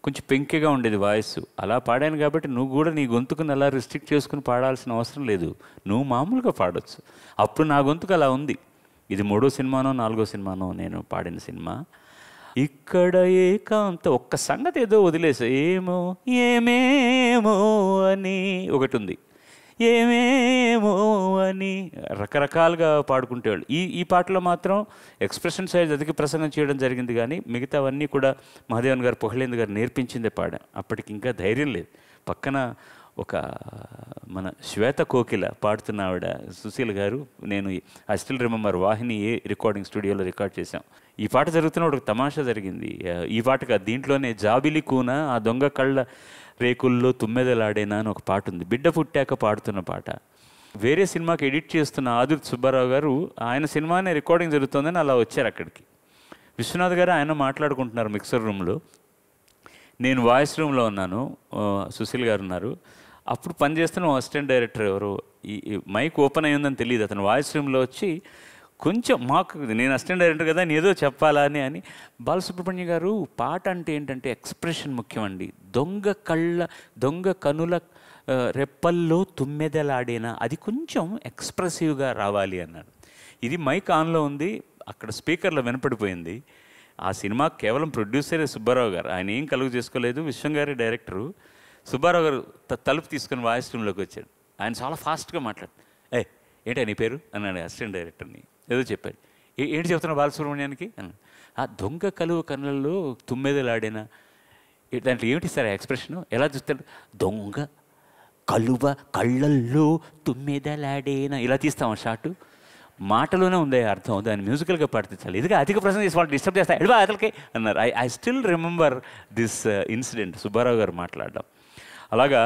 కొంచెం పెంకిగా ఉండేది వాయిస్, అలా పాడాను కాబట్టి నువ్వు కూడా నీ గొంతుకుని అలా రిస్ట్రిక్ట్ చేసుకుని పాడాల్సిన అవసరం లేదు. నువ్వు మామూలుగా పాడొచ్చు. అప్పుడు నా గొంతుకు అలా ఉంది. ఇది 3వ సినిమానో 4వ సినిమానో నేను పాడిన సినిమా. ఇక్కడ ఏకాంత ఒక్క సంగతి ఏదో వదిలేసా, ఏమో ఏమేమో అని ఒకటి ఉంది. ఏమేమో అని రకరకాలుగా పాడుకుంటేవాళ్ళు. ఈ పాటలో మాత్రం ఎక్స్ప్రెషన్ సైజ్ అధిక ప్రసంగం చేయడం జరిగింది, కానీ మిగతావన్నీ కూడా మహాదేవన్ గారు, పొహలేంద్ర గారు నేర్పించిందే పాడాం. అప్పటికి ఇంకా ధైర్యం లేదు. పక్కన ఒక మన శ్వేత కోకిల పాడుతున్న ఆవిడ సుశీల్ గారు, నేను I still remember Vahini A recording స్టూడియోలో రికార్డ్ చేశాం. ఈ పాట జరుగుతున్నప్పుడు ఒక తమాషా జరిగింది. ఈ పాటగా దీంట్లోనే జాబిలి కూన ఆ దొంగ కళ్ళ రేకుల్లో తుమ్మెదలాడేనా అని ఒక పాట ఉంది, బిడ్డ పుట్టాక పాడుతున్న పాట. వేరే సినిమాకి ఎడిట్ చేస్తున్న ఆదుర్తి సుబ్బారావు గారు ఆయన సినిమానే రికార్డింగ్ జరుగుతుందని అలా వచ్చారు అక్కడికి. విశ్వనాథ్ గారు ఆయన మాట్లాడుకుంటున్నారు మిక్సర్ రూమ్లో, నేను వాయిస్ రూమ్లో ఉన్నాను, సుశీల్ గారు ఉన్నారు. అప్పుడు పనిచేస్తున్న అసిస్టెంట్ డైరెక్టర్ ఎవరు, ఈ మైక్ ఓపెన్ అయ్యిందని తెలియదు, అతను వాయిస్ రూమ్లో వచ్చి కొంచెం మాకు, నేను అసిస్టెంట్ డైరెక్టర్ కదా నేను ఏదో చెప్పాలా అని బాలసుబ్రహ్మణ్యం గారు పాట అంటే ఏంటంటే ఎక్స్ప్రెషన్ ముఖ్యం అండి. దొంగ కనుల రెప్పల్లో తుమ్మెదలాడేనా, అది కొంచెం ఎక్స్ప్రెసివ్గా రావాలి అన్నాడు. ఇది మైక్ ఆన్లో ఉంది, అక్కడ స్పీకర్లో వినపడిపోయింది. ఆ సినిమా కేవలం ప్రొడ్యూసరే సుబ్బారావు గారు, ఆయన ఏం కలుగు చేసుకోలేదు. విశ్వం గారి డైరెక్టరు. సుబ్బారావు గారు తలుపు తీసుకుని వాయిస్ రూమ్లోకి వచ్చాడు. ఆయన చాలా ఫాస్ట్గా మాట్లాడు, ఏంటా నీ పేరు అన్నాడు అసిస్టెంట్ డైరెక్టర్ని. ఏదో చెప్పాడు. ఏంటి చెప్తున్నా బాలసుబ్రహ్మణ్యానికి అన్నాడు. ఆ దొంగ కలువ కళ్ళల్లో తుమ్మెదలాడేనా, దాంట్లో ఏమిటి సార్ ఎక్స్ప్రెషను, ఎలా చూస్తాడు, దొంగ కలువ కళ్ళల్లో తుమ్మెదలాడేనా, ఇలా తీస్తాం షార్టు. మాటలోనే ఉంది అర్థం, దాన్ని మ్యూజికల్గా పాడితే చాలు. ఎందుకంటే అధిక ప్రశ్న చేసి వాళ్ళు డిస్టర్బ్ చేస్తారు, ఎడవా అతలకి అన్నారు. I still remember this incident, Subbarao గారు మాట్లాడడం. అలాగా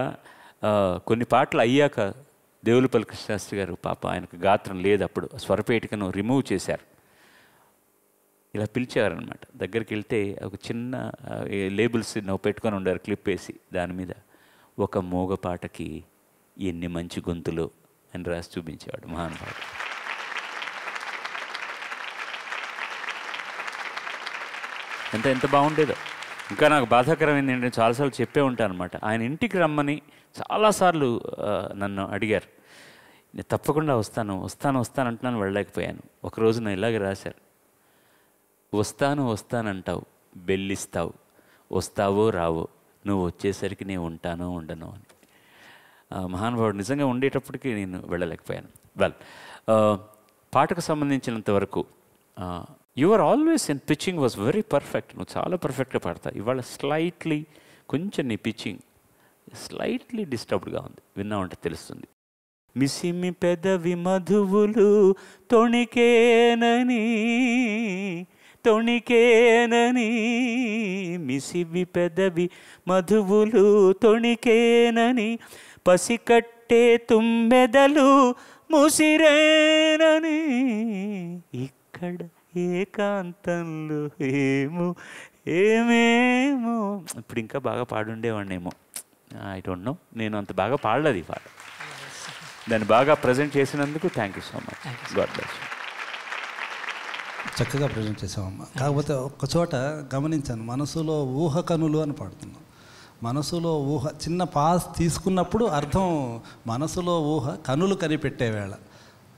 కొన్ని పాటలు అయ్యాక దేవులపల్లి కృష్ణశాస్త్రి గారు పాప ఆయనకు గాత్రం లేదు, అప్పుడు స్వరపేటికను రిమూవ్ చేశారు. ఇలా పిలిచేవారనమాట. దగ్గరికి వెళ్తే ఒక చిన్న లేబుల్స్ పెట్టుకొని ఉండారు, క్లిప్ వేసి దాని మీద ఒక మోగ పాటకి ఎన్ని మంచి గొంతులు అని రాసి చూపించేవాడు మహానుభావుడు. ఎంత బాగుండేదో. ఇంకా నాకు బాధాకరమైంది ఏంటంటే చాలాసార్లు చెప్పే ఉంటాను అనమాట, ఆయన ఇంటికి రమ్మని చాలాసార్లు నన్ను అడిగారు. నేను తప్పకుండా వస్తాను అంటున్నాను, వెళ్ళలేకపోయాను. ఒకరోజు నేను ఇలాగే రాశారు, వస్తానంటావు, బెల్లిస్తావు, వస్తావో రావో, నువ్వు వచ్చేసరికి నేను ఉంటానో ఉండను అని. మహానుభావుడు నిజంగా ఉండేటప్పటికీ నేను వెళ్ళలేకపోయాను. పాటకు సంబంధించినంత వరకు your always in pitching was very perfect. నువ్వు చాలా పర్ఫెక్ట్గా పాడతావు. ఇవాళ స్లైట్లీ కొంచెం నీ పిచ్చింగ్ స్లైట్లీ డిస్టర్బ్డ్గా ఉంది, విన్నామంటే తెలుస్తుంది. మిసిమి పెదవి మధువులు తొణికేనని మిసివి పెదవి మధువులు తొణికేనని, పసికట్టే తుమ్మెదలు ముసిరేనని, ఇక్కడ ఏకాంతంలో ఏమేమో. ఇప్పుడు ఇంకా బాగా పాడుండేవాడినేమో, ఐ డోంట్ నో. నేను అంత బాగా పాడలేదు ఈ పాట. దాన్ని బాగా ప్రజెంట్ చేసినందుకు thank you so much. God bless you. చక్కగా ప్రజెంట్ చేసామమ్మా. కాకపోతే ఒక్క చోట గమనించాను, మనసులో ఊహ కనులు అని పాడుతున్నాం. మనసులో ఊహ చిన్న పాస్ తీసుకున్నప్పుడు అర్థం మనసులో ఊహ కనులు కనిపెట్టే వేళ.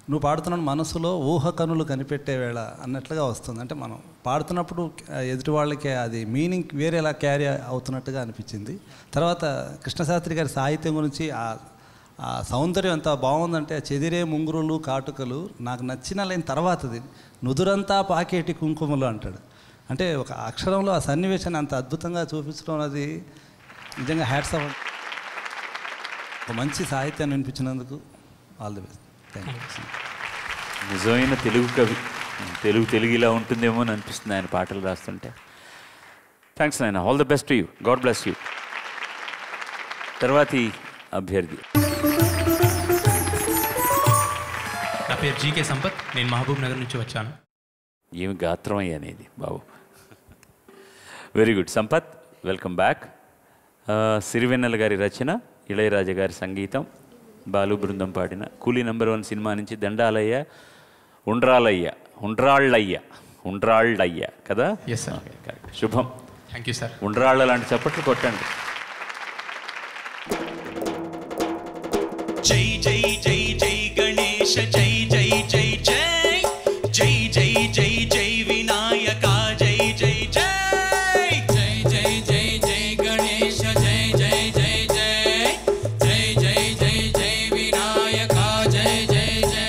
నువ్వు పాడుతున్నాను మనసులో ఊహ కనులు కనిపెట్టే వేళ అన్నట్లుగా వస్తుంది. అంటే మనం పాడుతున్నప్పుడు ఎదుటి వాళ్ళకి అది మీనింగ్ వేరేలా క్యారీ అవుతున్నట్టుగా అనిపించింది. తర్వాత కృష్ణశాస్త్రి గారి సాహిత్యం గురించి ఆ సౌందర్యం ఎంత బాగుందంటే, చెదిరే ముంగురులు కాటుకలు నాకు నచ్చిన లైన్ తర్వాతది, నుదురంతా పాకేటి కుంకుమలు అంటాడు. అంటే ఒక అక్షరంలో ఆ సన్నివేశాన్ని అంత అద్భుతంగా చూపించడం అనేది నిజంగా హ్యాట్స్ ఆఫ్. ఒక మంచి సాహిత్యాన్ని వినిపించినందుకు all the best. Thank you. నిజమైన తెలుగు కవి. తెలుగు ఇలా ఉంటుందేమో అని అనిపిస్తుంది ఆయన పాటలు రాస్తుంటే. థ్యాంక్స్ నాయన, all the best to you. God bless you. తర్వాతి అభ్యర్థి. నా పేరు జీకే సంపత్, నేను మహబూబ్ నగర్ నుంచి వచ్చాను. ఏమి గాత్రం అయ్యా అనేది బాబు. Very good Sampath, welcome back. Sirivennela గారి రచన, ఇళయరాజా గారి సంగీతం, బాలు బృందం పాడిన కూలీ నెంబర్ 1 సినిమా నుంచి దండాలయ్య ఉండ్రాళ్ళయ్య కదా? Yes sir. శుభం. Thank you sir. ఉండ్రాళ్ళ లాంటి చప్పట్లు కొట్టండి. జై జై జై జై గణేశ, జై జై జై జై జై జై జై జై వినాయక, జై జై జై జై జై జై జై గణేశ, జై జై జై జై జై జై జై జై వినాయక, జై జై జై.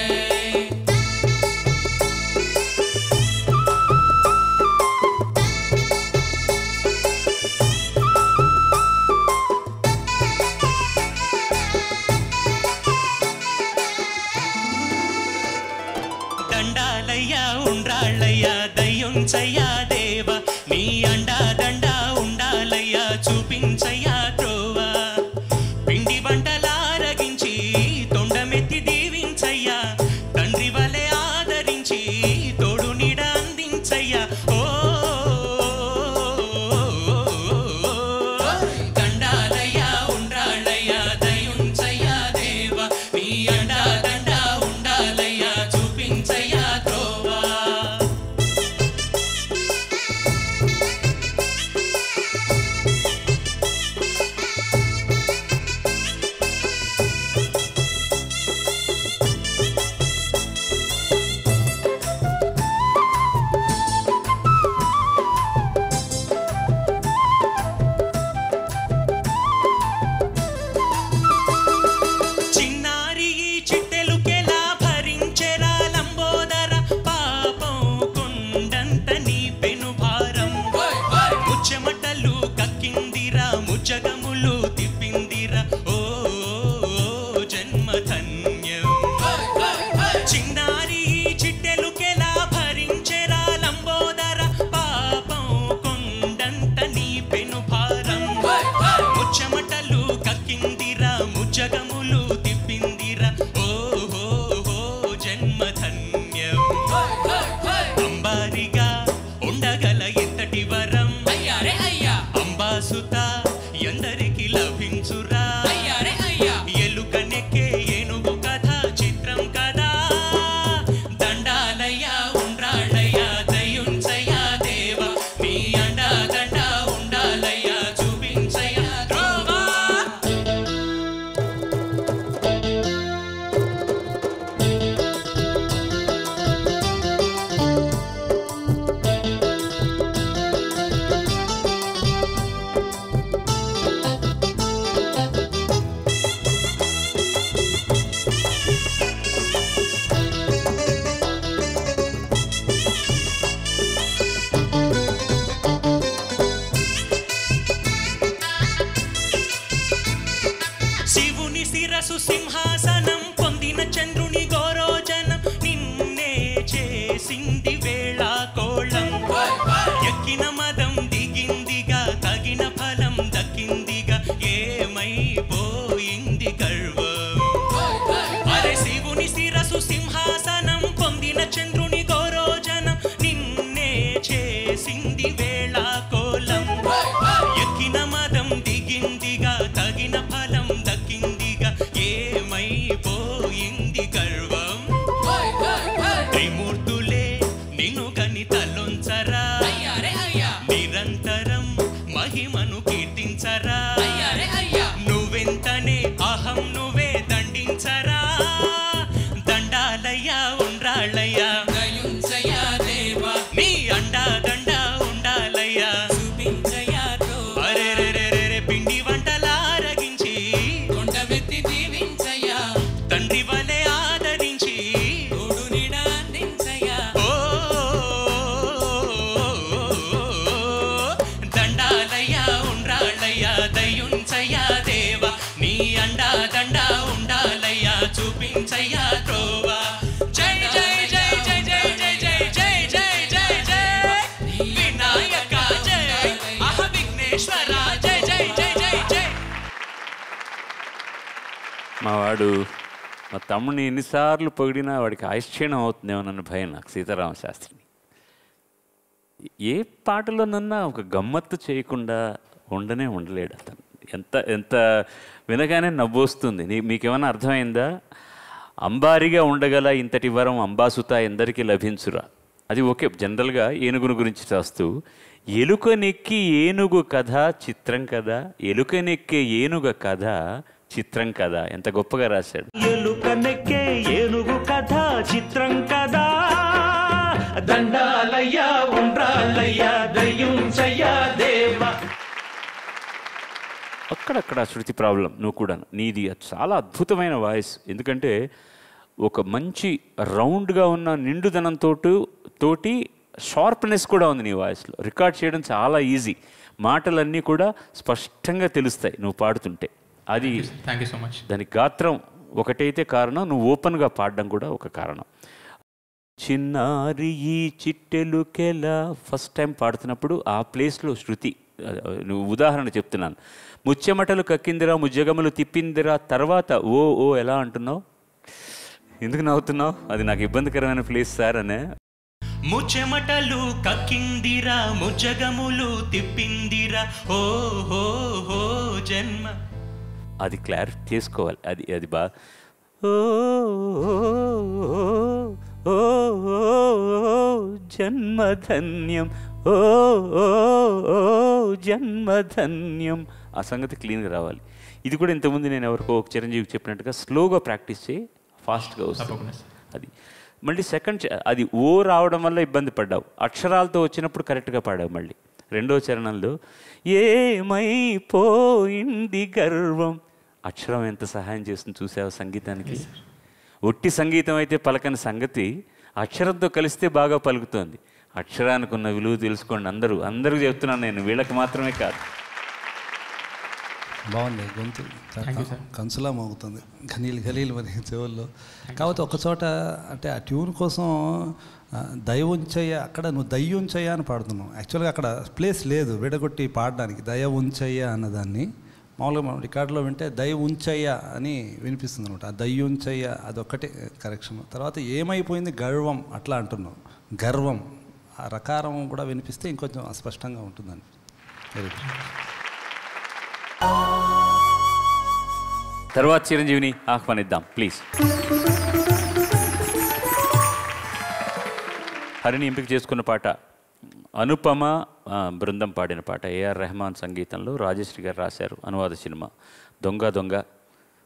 మదం దిగిందిగా తగిన ఫలం దక్కిందిగా ఏమైపోయింది గర్వం అరే శివుని శిరసు సింహాసనం పొందిన చంద్రుని గౌరోజనం నిన్నే చేసింది వేళ కోలం ఎక్కిన మదం దిగిందిగా తగిన ఫలం దక్కిందిగా ఏమైపోయింది గర్వం త్రిమూర్తులే నిన్ను గణితలొంచరా నిరంతరం మహిమను కీర్తించరా నువ్వెంతనే అహం నువ్వే దండించరా దండాలయ్యా ఉండ్రాళ్ళయ్యా దయుంచయ్యా దేవా నీ అండా దండ ఉండాలయ్యా చూపించయ్యా అరే రే రే రే పిండి వంటలారగించి కొండవెత్తి దీవించయ్యా తండ్రి వలె ఆదరించి తోడు నీడ అందించయ్యా దండాలయ్యా ఉండ్రాళ్ళయ్యా దయుంచయ్యా దేవా నీ అండా దండ ఉండాలయ్యా చూపించయ్యా త్రోవా జై జై జై జై జై జై జై జై జై జై జై వినాయక జై అహ విఘ్నేశ్వర జై జై జై జై జై మా వాడు మా తమ్ముడిని ఎన్నిసార్లు పొగిడినా వాడికి ఆయుష్క్షీణం అవుతుందేమో నన్ను భయం నాకు సీతారామ శాస్త్రిని ఏ పాటలోనన్నా ఒక గమ్మత్తు చేయకుండా ఉండలేడు అతను ఎంత ఎంత వినగానే నవ్వొస్తుంది మీకేమైనా అర్థమైందా అంబారిగా ఉండగల ఇంతటి వరం అంబాసుత ఎందరికీ లభించురా అది ఓకే జనరల్గా ఏనుగును గురించి రాస్తూ ఎలుకనెక్కి ఏనుగు కథ చిత్రం కదా ఎలుకనెక్కే ఏనుగ కథ చిత్రం కదా ఎంత గొప్పగా రాశాడు ఎలుకనెక్కే ఏనుగు కథ చిత్రం కదా దండాలయ్యా ఉండ్రాళ్ళయ్యా దయుంచయ్యా దేవా అక్కడక్కడ శృతి ప్రాబ్లం నువ్వు కూడా నీది చాలా అద్భుతమైన వాయిస్ ఎందుకంటే ఒక మంచి రౌండ్గా ఉన్న నిండుదనంతో తోటి షార్ప్నెస్ కూడా ఉంది నీ వాయిస్లో రికార్డ్ చేయడం చాలా ఈజీ మాటలన్నీ కూడా స్పష్టంగా తెలుస్తాయి నువ్వు పాడుతుంటే అది థ్యాంక్ యూ సో మచ్ దానికి గాత్రం ఒకటైతే కారణం నువ్వు ఓపెన్గా పాడడం కూడా ఒక కారణం చిన్నారి ఈ చిట్టెలుకెలా ఫస్ట్ టైం పాడుతున్నప్పుడు ఆ ప్లేస్లో శృతి నువ్వు ఉదాహరణ చెప్తున్నాను ముచ్చెమటలు కక్కిందిరా ముజ్జగములు తిప్పిందిరా తర్వాత ఓ ఓ ఎలా అంటున్నావు ఎందుకు నవ్వుతున్నావు అది నాకు ఇబ్బందికరమైన ప్లేస్ సార్ అనే ముచ్చెమటలు కక్కిందిరా ముజ్జగములు తిప్పిందిరా ఓ హో హో జన్మ అది క్లారిఫై చేసుకోవాలి అది అది బాగా ఓ జన్మధన్యం ఓ జన్మధన్యం ఆ సంగతి క్లీన్గా రావాలి ఇది కూడా ఇంతకుముందు నేను ఎవరికో ఒక చిరంజీవికి చెప్పినట్టుగా స్లోగా ప్రాక్టీస్ చేయి ఫాస్ట్గా వస్తుంది అది మళ్ళీ సెకండ్ అది ఓ రావడం వల్ల ఇబ్బంది పడ్డావు అక్షరాలతో వచ్చినప్పుడు కరెక్ట్గా పాడావు మళ్ళీ రెండో చరణంలో ఏమైపోయింది గర్వం అక్షరం ఎంత సహాయం చేస్తుంది చూసావు సంగీతానికి ఒట్టి సంగీతం అయితే పలకని సంగతి అక్షరంతో కలిస్తే బాగా పలుకుతోంది అక్షరానికి ఉన్న విలువ తెలుసుకోండి అందరూ చెప్తున్నాను నేను వీళ్ళకి మాత్రమే కాదు బాగుంది గొంతు కంచులా మోగుతుంది గలీలు మరి చెవుల్లో కాకపోతే ఒక చోట అంటే ఆ ట్యూన్ కోసం దయ అక్కడ నువ్వు దయ ఉంచయ్య అని పాడుతున్నావు యాక్చువల్గా అక్కడ ప్లేస్ లేదు విడగొట్టి పాడడానికి దయ ఉంచయ్య అన్నదాన్ని మామూలుగా మనం రికార్డులో వింటే దయ ఉంచయ్య అని వినిపిస్తుంది అనమాట ఆ దయ ఉంచయ్య అదొక్కటే కరెక్షన్ తర్వాత ఏమైపోయింది గర్వం అట్లా అంటున్నావు గర్వం ఆ రకారం కూడా వినిపిస్తే ఇంకొంచెం అస్పష్టంగా ఉంటుందని వెరీ గుడ్ తర్వాత చిరంజీవిని ఆహ్వానిద్దాం ప్లీజ్ హరిని ఎంపిక చేసుకున్న పాట అనుపమ బృందం పాడిన పాట ఏఆర్ రెహమాన్ సంగీతంలో రాజశ్రీ గారు రాశారు అనువాద సినిమా దొంగ దొంగ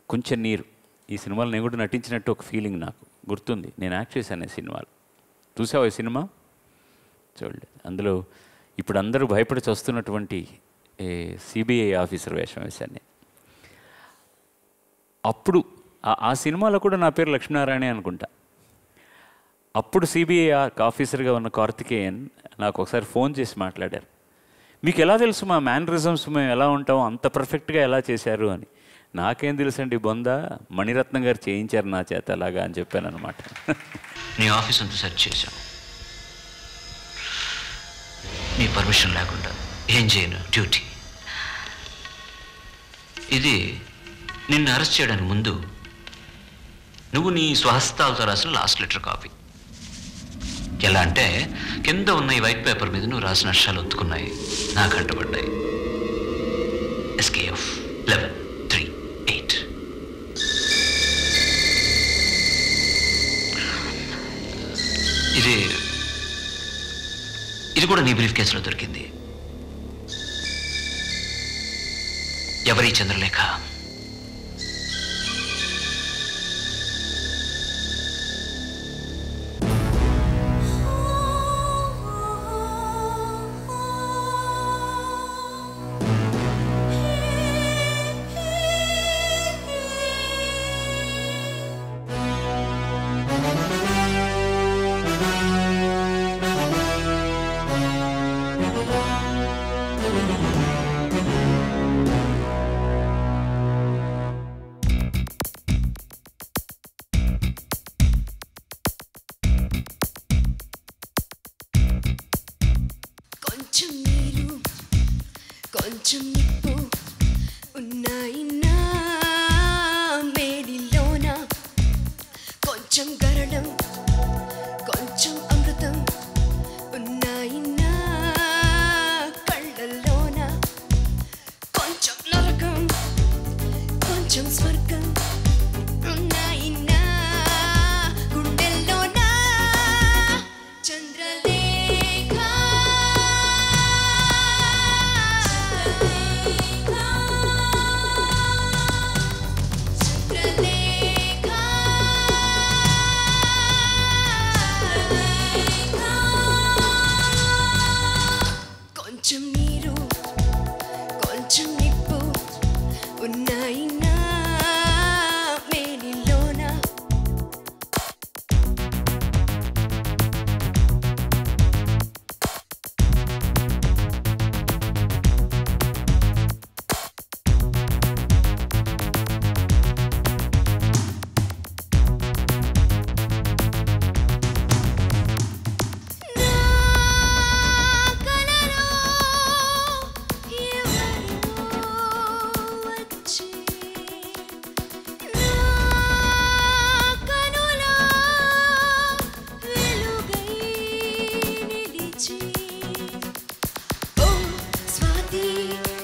కొంచెం నీరు ఈ సినిమాలో నేను కూడా నటించినట్టు ఒక ఫీలింగ్ నాకు గుర్తుంది నేను యాక్ట్ చేశాను ఈ సినిమాలో చూసావా ఈ సినిమా చూడలేదు అందులో ఇప్పుడు అందరూ భయపడి వస్తున్నటువంటి సిబిఐ ఆఫీసర్ వేషం వేశాను నేను అప్పుడు ఆ సినిమాలో కూడా నా పేరు లక్ష్మీనారాయణ అనుకుంటా అప్పుడు సిబిఐ ఆఫీసర్గా ఉన్న కార్తికేయన్ నాకు ఒకసారి ఫోన్ చేసి మాట్లాడారు మీకు ఎలా తెలుసు మా మేనరిజమ్స్ మేము ఎలా ఉంటామో అంత పర్ఫెక్ట్గా ఎలా చేశారు అని నాకేం తెలుసండి బొంద మణిరత్నం గారు చేయించారు నా చేత అలాగా అని చెప్పాను అనమాట నీ ఆఫీస్ అంతా సెర్చ్ చేశాను నీ పర్మిషన్ లేకుండా ఏం చేయను, డ్యూటీ. ఇది నిన్ను అరెస్ట్ చేయడానికి ముందు నువ్వు నీ స్వహస్తాలతో రాసిన లాస్ట్ లెటర్ కాపీ. ఎలా అంటే కింద ఉన్న ఈ వైట్ పేపర్ మీద నువ్వు రాసిన అక్షరాలు ఒత్తుకున్నాయి, నాకు అంటబడ్డాయి. SKF 1138. ఇది కూడా నీ బ్రీఫ్ కేసులో దొరికింది. ఎవరి చంద్రలేఖ? కొంచెం నిప్పు ఉన్నాయి నా మేడిలోన, కొంచెం గరడం కొంచెం అమృతం ఉన్నాయి నా కళ్ళల్లోన, కొంచెం నరకం కొంచెం స్వర్గం ఉన్నాయి నా గుండెల్లోన. చంద్రలేఖ కొంచెం నీరు కొంచెం నిప్పు ఉన్నాయి నా మేనిలోన.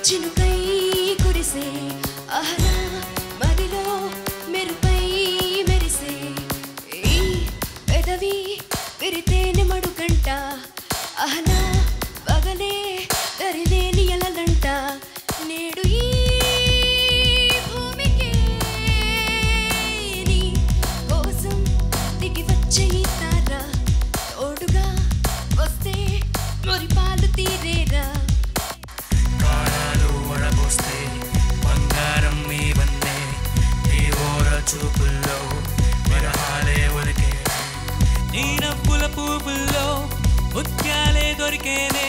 చినుకై కురిసే అహనా మదిలో మెరుపై మెరిసే ఈ పెదవి విరితేనే మడుగంట అహనా పగలే దరిలేని ఎలలంట. నేడు ఈ భూమికి నీ కోసం దిగి వచ్చే ఈ తార తోడుగా వస్తే మురిపాలు తీరేరా. వస్తే బంగారం మీ వన్నే నీ ఓర చూపుల్లో విరహాలే ఒలికే, నీ నవ్వుల పువ్వుల్లో ముత్యాలే దొరికేనే,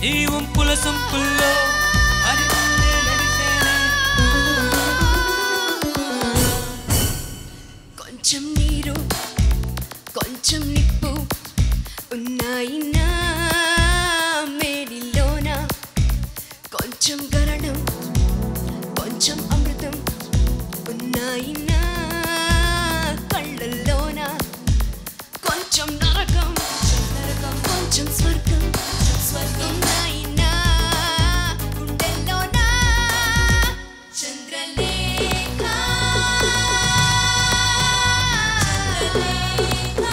నీ వంపుల సంపుల్లో అరివల్లే మెరిసేనే. కొంచెం నీరు కొంచెం నిప్పు ఉన్నాయి నా మేడిలోన, కొంచెం గరడం కొంచెం అమృతం ఉన్నాయి నా కళ్ళల్లోన, కొంచెం నరకం కొంచెం స్వర్గం ఉన్నాయి నా గుండెల్లోన. చంద్రలేఖ చంద్రలేఖ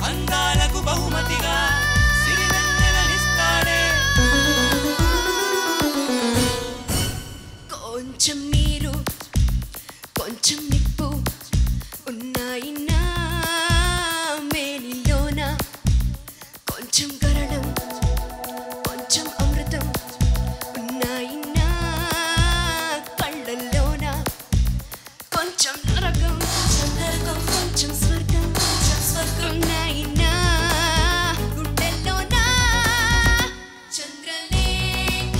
అందాలకు బహుమతిగా సిరివెన్నెలనిస్తాడే. కొంచెం నీరు కొంచెం నిప్పు ఉన్నాయి నా మేనిలోన, కొంచెం గరడం కొంచెం అమృతం ఉన్నాయి నా కళ్ళల్లోన, కొంచెం నరకం కొంచెం స్వర్గం ఉన్నాయి నా గుండెల్లోన. చంద్రలేఖ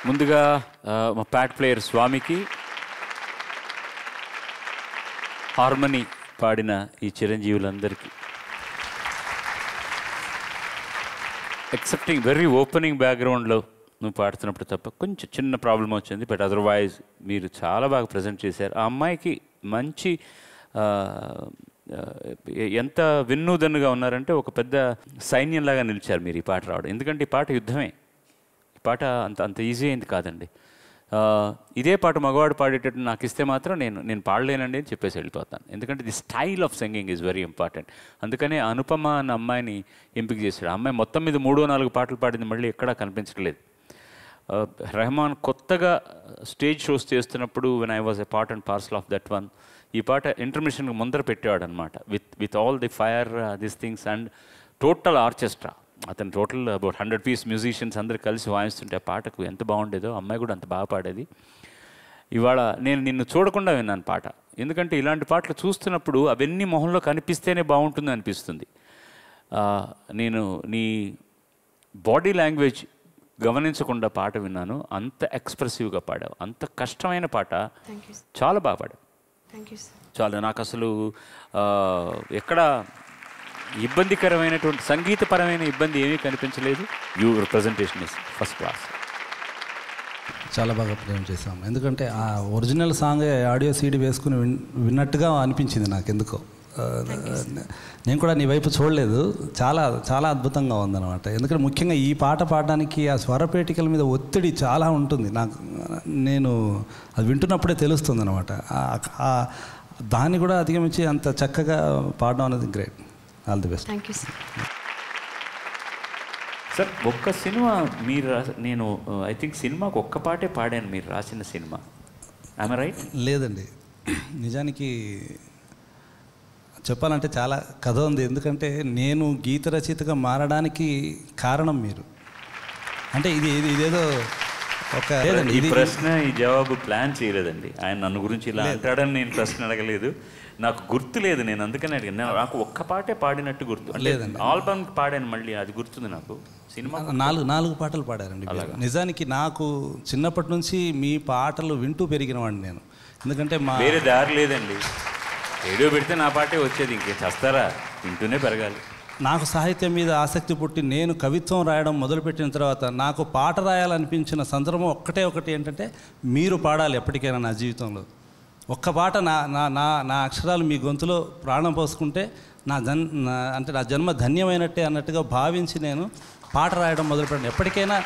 ముందుగా మా ప్యాడ్ ప్లేయర్ స్వామికి, హార్మనీ పాడిన ఈ చిరంజీవులందరికీ, ఎక్సెప్టింగ్ వెరీ ఓపెనింగ్ బ్యాక్గ్రౌండ్లో నువ్వు పాడుతున్నప్పుడు తప్ప కొంచెం చిన్న ప్రాబ్లం వచ్చింది, బట్ అదర్వైజ్ మీరు చాలా బాగా ప్రజెంట్ చేశారు. ఆ అమ్మాయికి మంచి ఎంత విన్నూదన్నుగా ఉన్నారంటే ఒక పెద్ద సైన్యంలాగా నిలిచారు మీరు ఈ పాట రావడం. ఎందుకంటే ఈ పాట యుద్ధమే, ఈ పాట అంత ఈజీ అయింది కాదండి. ఇదే పాట మగవాడు పాడేటట్టు నాకు ఇస్తే మాత్రం నేను పాడలేనండి అని చెప్పేసి వెళ్ళిపోతాను. ఎందుకంటే the style of singing is very important. అందుకనే అనుపమ అన్న అమ్మాయిని ఎంపిక చేశాడు. ఆ అమ్మాయి మొత్తం మీద 3-4 పాటలు పాడింది, మళ్ళీ ఎక్కడా కనిపించట్లేదు. రెహమాన్ కొత్తగా స్టేజ్ షోస్ చేస్తున్నప్పుడు when I was a part and parcel of that one, ఈ పాట ఇంటర్మిషన్కి ముందర పెట్టేవాడు అనమాట, with all the fire this things and total orchestra. అతను టోటల్ అబౌట్ 100 పీస్ మ్యూజిషియన్స్ అందరు కలిసి వాయిస్తుంటే ఆ పాటకు ఎంత బాగుండేదో, అమ్మాయి కూడా అంత బాగా పాడేది. ఇవాళ నేను నిన్ను చూడకుండా విన్నాను పాట, ఎందుకంటే ఇలాంటి పాటలు చూస్తున్నప్పుడు అవన్నీ మొహంలో కనిపిస్తేనే బాగుంటుంది అనిపిస్తుంది. నేను నీ బాడీ లాంగ్వేజ్ గమనించకుండా పాట విన్నాను, అంత ఎక్స్ప్రెసివ్గా పాడావు, అంత కష్టమైన పాట చాలా బాగా పాడావు. చాలా నాకు అసలు ఎక్కడ ఇబ్బందికరమైనటువంటి సంగీతపరమైన ఇబ్బంది ఏమీ కనిపించలేదు. Your presentation is first class. చాలా బాగా ప్రజెంట్ చేసాం, ఎందుకంటే ఆ ఒరిజినల్ సాంగ్ ఆడియో సీడీ వేసుకుని విన్నట్టుగా అనిపించింది నాకు ఎందుకో. నేను కూడా నీ వైపు చూడలేదు, చాలా చాలా అద్భుతంగా ఉందన్నమాట. ఎందుకంటే ముఖ్యంగా ఈ పాట పాడడానికి ఆ స్వరపేటికల మీద ఒత్తిడి చాలా ఉంటుంది నాకు, నేను అది వింటున్నప్పుడే తెలుస్తుంది అనమాట. దాన్ని కూడా అధిగమించి అంత చక్కగా పాడడం అనేది great. All the best. Thank you sir. Sir ఒక్క సినిమా మీరు నేను ఐ థింక్ సినిమాకు ఒక్క పాటే పాడాను మీరు రాసిన సినిమా, ఐఎమ్ రైట్? లేదండి, నిజానికి చెప్పాలంటే చాలా కథ ఉంది. ఎందుకంటే నేను గీత రచయితగా మారడానికి కారణం మీరు. అంటే ఇదేదో ఒక ఈ ప్రశ్న ఈ జవాబు ప్లాన్ చేయలేదండి. ఆయన నన్ను గురించి ఇలా అంటాడని నేను ప్రశ్న అడగలేదు, నాకు గుర్తు లేదు, నేను అందుకని అడిగాను. నాకు ఒక్క పాటే పాడినట్టు గుర్తు లేదండి. ఆల్బమ్ పాడాను మళ్ళీ, అది గుర్తుంది నాకు. సినిమా 4 పాటలు పాడారండి. నిజానికి నాకు చిన్నప్పటి నుంచి మీ పాటలు వింటూ పెరిగినవాడిని నేను. ఎందుకంటే వేరే దారి లేదండి, రేడియో పెడితే నా పాటే వచ్చేది, ఇంకే చేస్తారా, వింటూనే పెరగాలి. నాకు సాహిత్యం మీద ఆసక్తి పుట్టి నేను కవిత్వం రాయడం మొదలుపెట్టిన తర్వాత నాకు పాట రాయాలనిపించిన సందర్భం ఒకటి ఏంటంటే మీరు పాడాలి ఎప్పటికైనా నా జీవితంలో. ఒక్క పాట నా అక్షరాలు మీ గొంతులో ప్రాణం పోసుకుంటే అంటే నా జన్మ ధన్యమైనట్టే అన్నట్టుగా భావించి నేను పాట రాయడం మొదలుపెట్టాను. ఎప్పటికైనా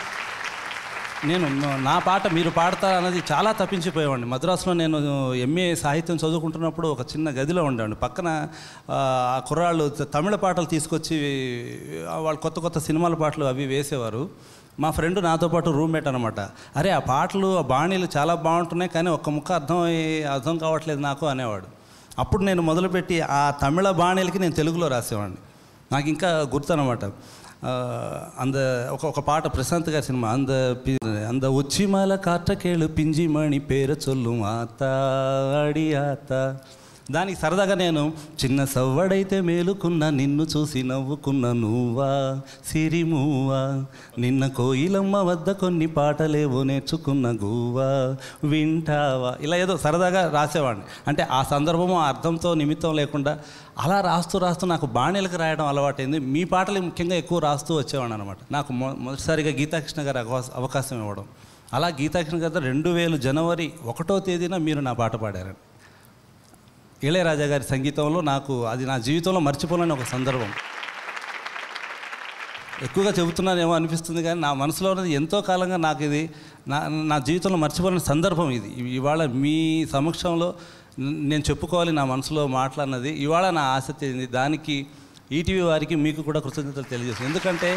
నేను నా పాట మీరు పాడతారు అన్నది చాలా తప్పించిపోయేవాడిని. మద్రాసులో నేను ఎంఏ సాహిత్యం చదువుకుంటున్నప్పుడు ఒక చిన్న గదిలో ఉండేవాడిని. పక్కన ఆ కుర్రాళ్ళు తమిళ పాటలు తీసుకొచ్చి వాళ్ళు కొత్త సినిమాల పాటలు అవి వేసేవారు. మా ఫ్రెండ్ నాతో పాటు రూమ్మేట్ అనమాట. అరే ఆ పాటలు ఆ బాణీలు చాలా బాగుంటున్నాయి, కానీ ఒక్క ముక్క అర్థం కావట్లేదు నాకు అనేవాడు. అప్పుడు నేను మొదలుపెట్టి ఆ తమిళ బాణీలకి నేను తెలుగులో రాసేవాడిని. నాకు ఇంకా గుర్తు అనమాట. ఒక పాట ప్రశాంత్ గారి సినిమా, அந்த உச்சி மலை காற்ற கேளு பிஞ்சி மணி பேரை சொல்லும் ஆத்தா அடி ஆத்தா దానికి సరదాగా నేను చిన్న సవ్వడైతే మేలుకున్న నిన్ను చూసి నవ్వుకున్న నువ్వా సిరిమువ్వా, నిన్న కోయిలమ్మ వద్ద కొన్ని పాటలేవో నేర్చుకున్న గువ్వా వింటావా, ఇలా ఏదో సరదాగా రాసేవాడిని. అంటే ఆ సందర్భము ఆ అర్థంతో నిమిత్తం లేకుండా అలా రాస్తూ రాస్తూ నాకు బాణీలకు రాయడం అలవాటైంది. మీ పాటలు ముఖ్యంగా ఎక్కువ రాస్తూ వచ్చేవాడిని అనమాట. నాకు మొదటిసారిగా గీతాకృష్ణ గారు అవకాశం ఇవ్వడం, అలా గీతాకృష్ణ గారు 2000 జనవరి 1వ తేదీన మీరు నా పాట పాడారండి. ఇళయరాజా గారి సంగీతంలో నాకు అది నా జీవితంలో మర్చిపోలేని ఒక సందర్భం. ఎక్కువగా చెబుతున్నానేమో అనిపిస్తుంది కానీ నా మనసులో ఉన్నది ఎంతో కాలంగా నాకు ఇది నా జీవితంలో మర్చిపోలేని సందర్భం ఇది. ఇవాళ మీ సమక్షంలో నేను చెప్పుకోవాలి నా మనసులో మాట్లాడినది. ఇవాళ నా ఆసక్తి అయింది. దానికి ఈటీవీ వారికి మీకు కూడా కృతజ్ఞతలు తెలియజేస్తాను. ఎందుకంటే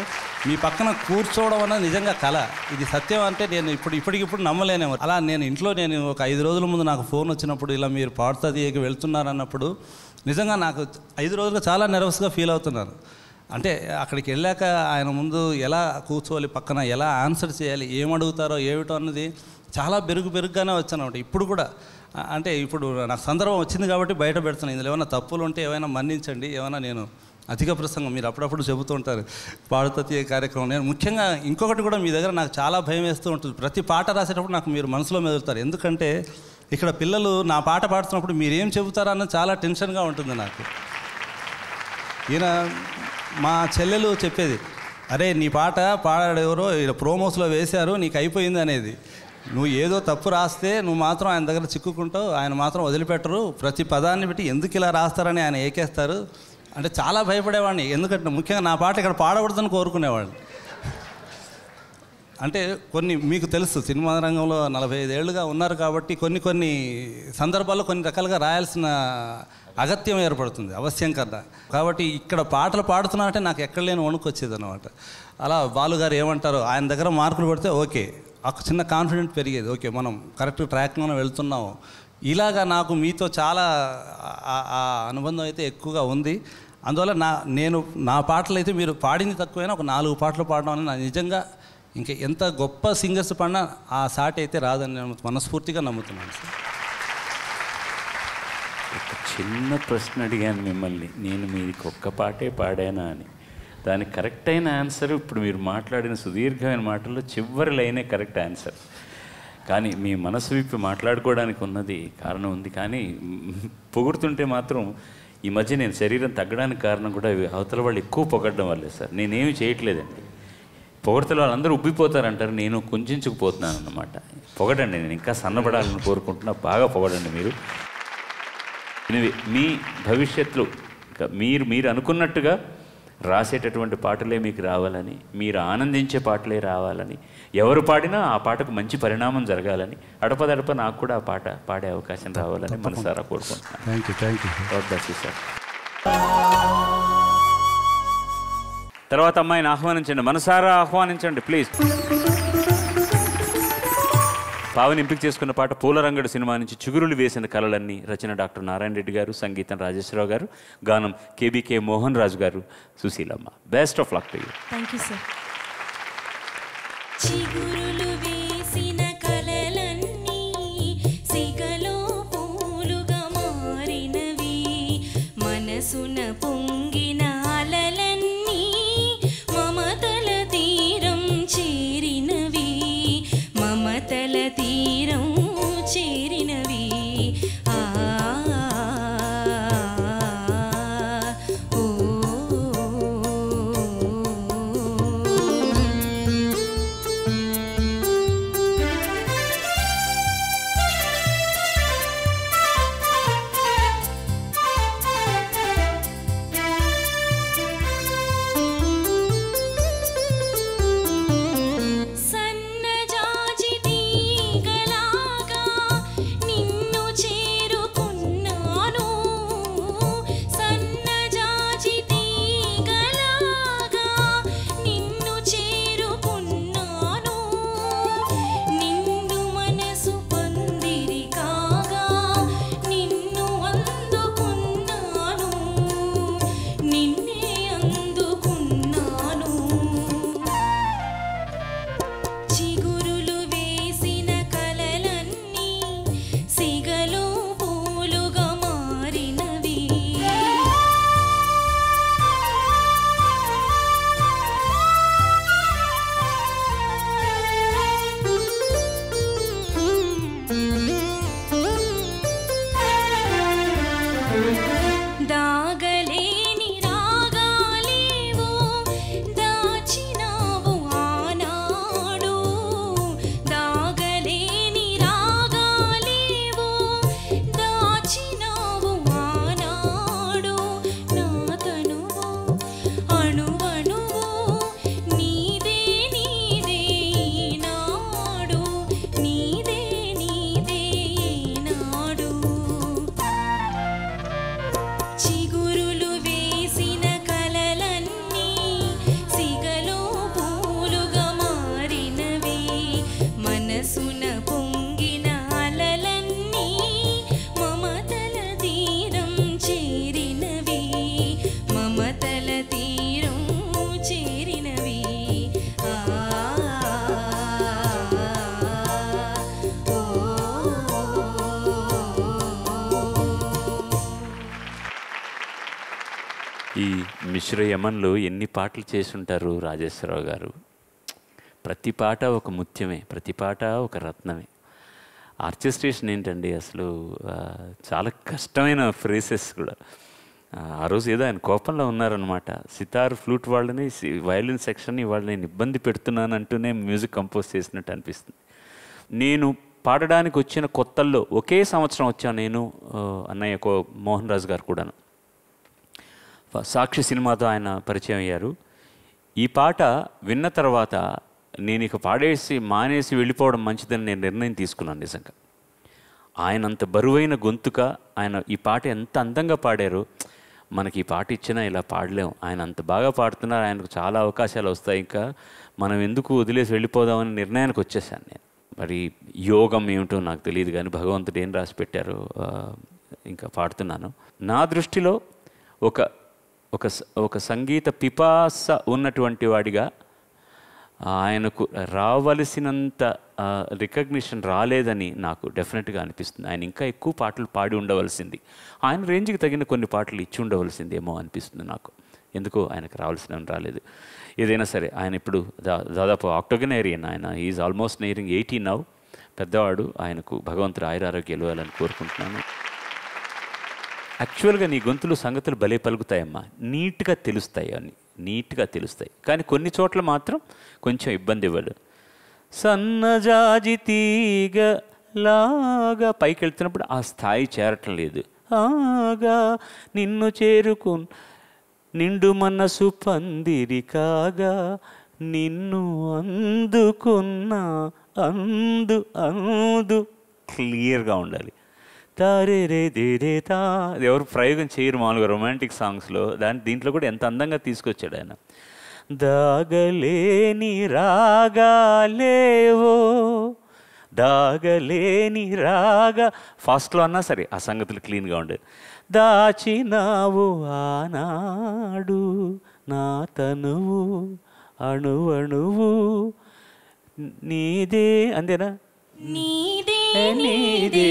మీ పక్కన కూర్చోవడం అన్నది నిజంగా కళ. ఇది సత్యం అంటే నేను ఇప్పటికిప్పుడు నమ్మలేనేమో. అలా నేను ఇంట్లో ఒక 5 రోజుల ముందు నాకు ఫోన్ వచ్చినప్పుడు ఇలా మీరు పాడుతుంది వెళ్తున్నారన్నప్పుడు నిజంగా నాకు 5 రోజులుగా చాలా నెర్వస్గా ఫీల్ అవుతున్నాను. అంటే అక్కడికి వెళ్ళాక ఆయన ముందు ఎలా కూర్చోవాలి, పక్కన ఎలా ఆన్సర్ చేయాలి, ఏమడుగుతారో ఏమిటో అన్నది చాలా బెరుగ్గానే వచ్చాను అనమాట. ఇప్పుడు కూడా అంటే ఇప్పుడు నాకు సందర్భం వచ్చింది కాబట్టి బయట పెడుతున్నాను. ఇందులో ఏమైనా తప్పులు ఉంటే ఏమైనా మన్నించండి. ఏమైనా నేను అధిక ప్రసంగం మీరు అప్పుడప్పుడు చెబుతూ ఉంటారు పాడుతీ కార్యక్రమం. నేను ముఖ్యంగా ఇంకొకటి కూడా మీ దగ్గర నాకు చాలా భయం వేస్తూ ఉంటుంది. ప్రతి పాట రాసేటప్పుడు నాకు మీరు మనసులో మెదులుతారు. ఎందుకంటే ఇక్కడ పిల్లలు నా పాట పాడుతున్నప్పుడు మీరేం చెబుతారా అన్నది చాలా టెన్షన్గా ఉంటుంది నాకు. ఈయన మా చెల్లెలు చెప్పేది, అరే నీ పాట పాడాడెవరో ప్రోమోస్లో వేశారు నీకు అయిపోయింది అనేది. నువ్వు ఏదో తప్పు రాస్తే నువ్వు మాత్రం ఆయన దగ్గర చిక్కుకుంటావు, ఆయన మాత్రం వదిలిపెట్టరు, ప్రతి పదాన్ని బట్టి ఎందుకు ఇలా రాస్తారని ఆయన ఏకేస్తారు అంటే చాలా భయపడేవాడిని. ఎందుకంటే ముఖ్యంగా నా పాట ఇక్కడ పాడకూడదని కోరుకునేవాడిని. అంటే కొన్ని మీకు తెలుసు సినిమా రంగంలో 45 ఏళ్ళుగా ఉన్నారు కాబట్టి కొన్ని సందర్భాల్లో కొన్ని రకాలుగా రాయాల్సిన అగత్యం ఏర్పడుతుంది అవశ్యం కన్నా. కాబట్టి ఇక్కడ పాటలు పాడుతున్నానంటే నాకు ఎక్కడ లేని వణుకు వచ్చేది అనమాట. అలా బాలుగారు ఏమంటారో ఆయన దగ్గర మార్కులు పడితే ఓకే, ఒక చిన్న కాన్ఫిడెంట్ పెరిగేది. ఓకే మనం కరెక్ట్ ట్రాక్లోనే వెళ్తున్నాము. ఇలాగా నాకు మీతో చాలా ఆ అనుబంధం అయితే ఎక్కువగా ఉంది. అందువల్ల నేను నా పాటలు అయితే మీరు పాడింది తక్కువైనా ఒక 4 పాటలు పాడడం అని నా నిజంగా ఇంకా ఎంత గొప్ప సింగర్స్ పాడినా ఆ సాటి అయితే రాదని నేను మనస్ఫూర్తిగా నమ్ముతున్నాను సార్. ఒక చిన్న ప్రశ్న అడిగాను మిమ్మల్ని, నేను మీకు ఒక్క పాటే పాడానా అని. దానికి కరెక్ట్ అయిన ఆన్సర్ ఇప్పుడు మీరు మాట్లాడిన సుదీర్ఘమైన మాటల్లో చివరి లైనే కరెక్ట్ ఆన్సర్. కానీ మీ మనసు విప్పి మాట్లాడుకోవడానికి ఉన్నది కారణం ఉంది. కానీ పొగుడుతుంటే మాత్రం ఈ మధ్య నేను శరీరం తగ్గడానికి కారణం కూడా అవతల వాళ్ళు ఎక్కువ పొగడడం వల్లే సార్. నేనేమి చేయట్లేదండి. పొగడతల వాళ్ళందరూ ఉబ్బిపోతారంటారు, నేను కుంచుకుపోతున్నాను అన్నమాట. పొగడండి, నేను ఇంకా సన్నబడాలని కోరుకుంటున్నా. బాగా పొగడండి మీరు. మీ భవిష్యత్తులో ఇంకా మీరు అనుకున్నట్టుగా రాసేటటువంటి పాటలే మీకు రావాలని, మీరు ఆనందించే పాటలే రావాలని, ఎవరు పాడినా ఆ పాటకు మంచి పరిణామం జరగాలని, అడపదడప నాకు కూడా ఆ పాట పాడే అవకాశం రావాలని మనసారా కోరుకుంటున్నాను. Thank you sir. తర్వాత అమ్మాయిని ఆహ్వానించండి, మనసారా ఆహ్వానించండి ప్లీజ్. పావని ఎంపిక చేసుకున్న పాట పూలరంగడు సినిమా నుంచి చిగురులు వేసిన కళలన్నీ. రచన డాక్టర్ నారాయణ రెడ్డి గారు, సంగీతం రాజేశ్వరరావు గారు, గానం కేబీకే మోహన్ రాజు గారు, Susheelamma. Best of luck to you. Thank you sir. చిగురులు వేసిన కలలన్నీ సిగలో పూలుగా మారినవి, మనసున పొంగిన అలలన్నీ మమతల తీరం చేరినవి, మమతల తీరం చేరినవి. మిశ్రయమన్లో ఎన్ని పాటలు చేసుంటారు రాజేశ్వరరావు గారు. ప్రతి పాట ఒక ముత్యమే, ప్రతి పాట ఒక రత్నమే. ఆర్కెస్ట్రేషన్ ఏంటండి అసలు చాలా కష్టమైన ఫ్రేసెస్ కూడా. ఆ రోజు ఏదో ఆయన కోపంలో ఉన్నారనమాట. సితార్ ఫ్లూట్ వాళ్ళని, వయలిన్ సెక్షన్ని వాళ్ళు నేను ఇబ్బంది పెడుతున్నాను అంటూనే మ్యూజిక్ కంపోజ్ చేసినట్టు అనిపిస్తుంది. నేను పాడడానికి వచ్చిన కొత్తల్లో ఒకే సంవత్సరం వచ్చాను నేను, అన్నయ్య మోహన్ రాజు గారు కూడాను. సాక్షి సినిమాతో ఆయన పరిచయం అయ్యారు. ఈ పాట విన్న తర్వాత నేను ఇక పాడేసి మానేసి వెళ్ళిపోవడం మంచిదని నేను నిర్ణయం తీసుకున్నాను. నిజంగా ఆయన అంత బరువైన గొంతుక, ఆయన ఈ పాట ఎంత అందంగా పాడారు. మనకి ఈ పాట ఇచ్చినా ఇలా పాడలేం. ఆయన అంత బాగా పాడుతున్నారు, ఆయనకు చాలా అవకాశాలు వస్తాయి, ఇంకా మనం ఎందుకు వదిలేసి వెళ్ళిపోదామని నిర్ణయానికి వచ్చేసాను నేను. మరి యోగం ఏమిటో నాకు తెలియదు కానీ భగవంతుడు ఏం రాసి పెట్టారో ఇంకా పాడుతున్నాను. నా దృష్టిలో ఒక సంగీత పిపాస ఉన్నటువంటి వాడిగా ఆయనకు రావలసినంత రికగ్నిషన్ రాలేదని నాకు డెఫినెట్గా అనిపిస్తుంది. ఆయన ఇంకా ఎక్కువ పాటలు పాడి ఉండవలసింది, ఆయన రేంజ్కి తగిన కొన్ని పాటలు ఇచ్చి ఉండవలసిందేమో అనిపిస్తుంది నాకు. ఎందుకో ఆయనకు రావాల్సినవి రాలేదు. ఏదైనా సరే ఆయన ఇప్పుడు దాదాపు ఆక్టోగనేరియన్, ఆయన ఈజ్ ఆల్మోస్ట్ నియరింగ్ 80 నౌ. పెద్దవాడు, ఆయనకు భగవంతుడు ఆయురారోగ్యాలు ఇవ్వాలని కోరుకుంటున్నాను. యాక్చువల్గా నీ గొంతులు సంగతులు భలే పలుకుతాయమ్మా, నీట్గా తెలుస్తాయి, అన్నీ నీట్గా తెలుస్తాయి. కానీ కొన్ని చోట్ల మాత్రం కొంచెం ఇబ్బంది ఇవ్వడు. సన్నజాజి తీగ లాగా పైకి వెళ్తున్నప్పుడు ఆ స్థాయి చేరటం లేదు. ఆగా నిన్ను చేరుకు నిండు మనసు పందిరి కాగా నిన్ను అందుకున్నా అందు క్లియర్గా ఉండాలి. తారే రే దే రే తా, అది ఎవరు ప్రయోగం చేయరు మామూలుగా రొమాంటిక్ సాంగ్స్లో. దీంట్లో కూడా ఎంత అందంగా తీసుకొచ్చాడు ఆయన. దాగలేని రాగాలేవో దాగలేని రాగా, ఫాస్ట్లో అన్నా సరే ఆ సంగతులు క్లీన్గా ఉండేది. దాచినావు ఆనాడు నా తనువు అణువణువు నీదే, అంతేనా? నీదే నీదే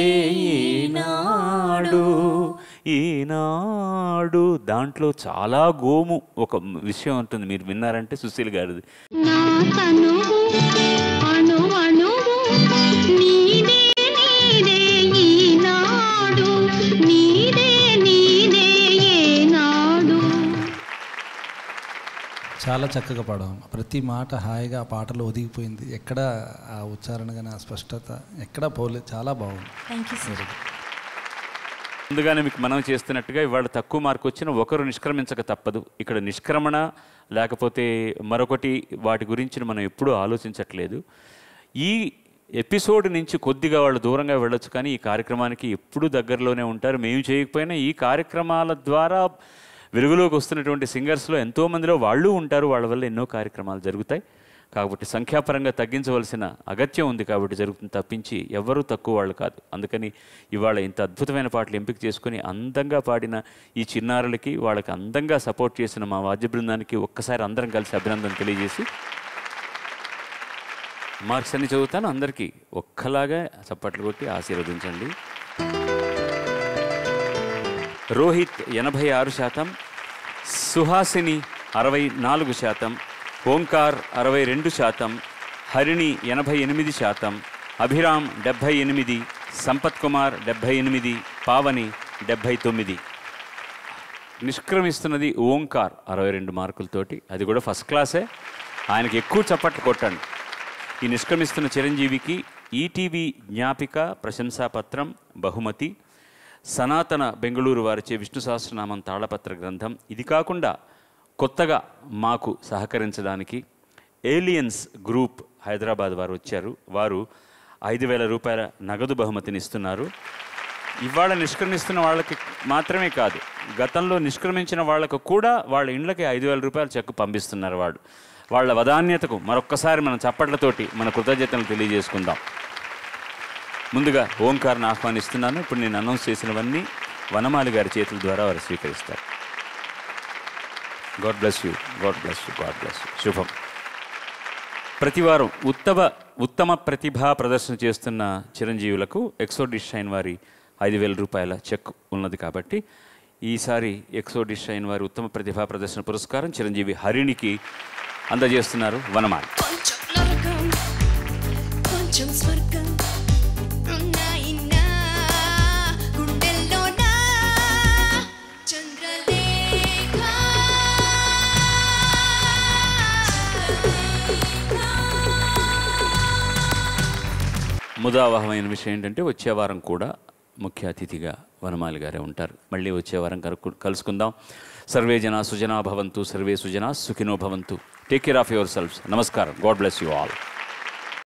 ఈనాడు దాంట్లో చాలా గోము ఒక విషయం ఉంటుంది, మీరు విన్నారంటే సుశీల్ గారిది. చాలా చక్కగా పాడాం. ప్రతి మాట హాయిగా ఆ పాటలో ఒదిగిపోయింది. ఎక్కడ ఆ ఉచ్చారణ కానీ ఆ స్పష్టత ఎక్కడా పోలేదు. చాలా బాగుంది. Thank you sir. ముందుగానే మీకు మనం చేస్తున్నట్టుగా ఇవాళ తక్కువ మార్కు వచ్చిన ఒకరు నిష్క్రమించక తప్పదు. ఇక్కడ నిష్క్రమణ లేకపోతే మరొకటి వాటి గురించి మనం ఎప్పుడూ ఆలోచించట్లేదు. ఈ ఎపిసోడ్ నుంచి కొద్దిగా వాళ్ళు దూరంగా వెళ్ళొచ్చు, కానీ ఈ కార్యక్రమానికి ఎప్పుడూ దగ్గరలోనే ఉంటారు. మేము చేయకపోయినా ఈ కార్యక్రమాల ద్వారా వెలుగులోకి వస్తున్నటువంటి సింగర్స్లో ఎంతోమందిలో వాళ్ళు ఉంటారు. వాళ్ళ వల్ల ఎన్నో కార్యక్రమాలు జరుగుతాయి. కాబట్టి సంఖ్యాపరంగా తగ్గించవలసిన అగత్యం ఉంది కాబట్టి జరుగుతుంది తప్పించి ఎవ్వరూ తక్కువ వాళ్ళు కాదు. అందుకని ఇవాళ ఇంత అద్భుతమైన పాటలు ఎంపిక చేసుకొని అందంగా పాడిన ఈ చిన్నారులకి, వాళ్ళకి అందంగా సపోర్ట్ చేసిన మా వాద్య బృందానికి ఒక్కసారి అందరం కలిసి అభినందన తెలియజేసి మార్క్స్ అన్ని చదువుతాను. అందరికీ ఒక్కలాగా చప్పట్లు కొట్టి ఆశీర్వదించండి. రోహిత్ 86%, సుహాసిని 64%, ఓంకార్ 62%, హరిణి 88%, అభిరామ్ 78, సంపత్ కుమార్ 78, పావని 79. నిష్క్రమిస్తున్నది ఓంకార్ 62 మార్కులతోటి, అది కూడా ఫస్ట్ క్లాసే. ఆయనకి ఎక్కువ చప్పట్లు కొట్టండి. ఈ నిష్క్రమిస్తున్న చిరంజీవికి ఈటీవీ జ్ఞాపిక ప్రశంసాపత్రం బహుమతి, సనాతన బెంగళూరు వారిచే విష్ణు సహస్రనామం తాళపత్ర గ్రంథం. ఇది కాకుండా కొత్తగా మాకు సహకరించడానికి ఏలియన్స్ గ్రూప్ హైదరాబాద్ వారు వచ్చారు. వారు 5,000 రూపాయల నగదు బహుమతిని ఇస్తున్నారు. ఇవాళ నిష్క్రమిస్తున్న వాళ్ళకి మాత్రమే కాదు, గతంలో నిష్క్రమించిన వాళ్ళకు కూడా వాళ్ళ ఇండ్లకి 5,000 రూపాయల చెక్కు పంపిస్తున్నారు. వాళ్ళ వదాన్యతకు మరొక్కసారి మన చప్పట్లతోటి మన కృతజ్ఞతలు తెలియజేసుకుందాం. ముందుగా ఓంకార్ని ఆహ్వానిస్తున్నాను. ఇప్పుడు నేను అనౌన్స్ చేసినవన్నీ వనమాలి గారి చేతుల ద్వారా వారు స్వీకరిస్తారు. God bless you, God bless you, God bless you. శుభం. ప్రతివారం ఉత్తమ ప్రతిభా ప్రదర్శన చేస్తున్న చిరంజీవులకు ఎక్సోడిస్ షైన్ వారి 5,000 రూపాయల చెక్ ఉన్నది కాబట్టి ఈసారి ఎక్సోడిష్ అయిన వారి ఉత్తమ ప్రతిభా ప్రదర్శన పురస్కారం చిరంజీవి హరిణికి అందజేస్తున్నారు వనమాలి. కొంచెం నరకం కొంచెం స్వర్గం ఉన్నాయి నా గుండెల్లోన చంద్రలేఖ ముదావహమైన విషయం ఏంటంటే వచ్చే వారం కూడా ముఖ్య అతిథిగా వనమాలి గారే ఉంటారు. మళ్ళీ వచ్చే వారం కలుసుకుందాం. సర్వే జనా సుజనా భవంతు, సర్వే సుజనా సుఖినో భవంతు. Take care of your selfs. నమస్కారం. God bless you all.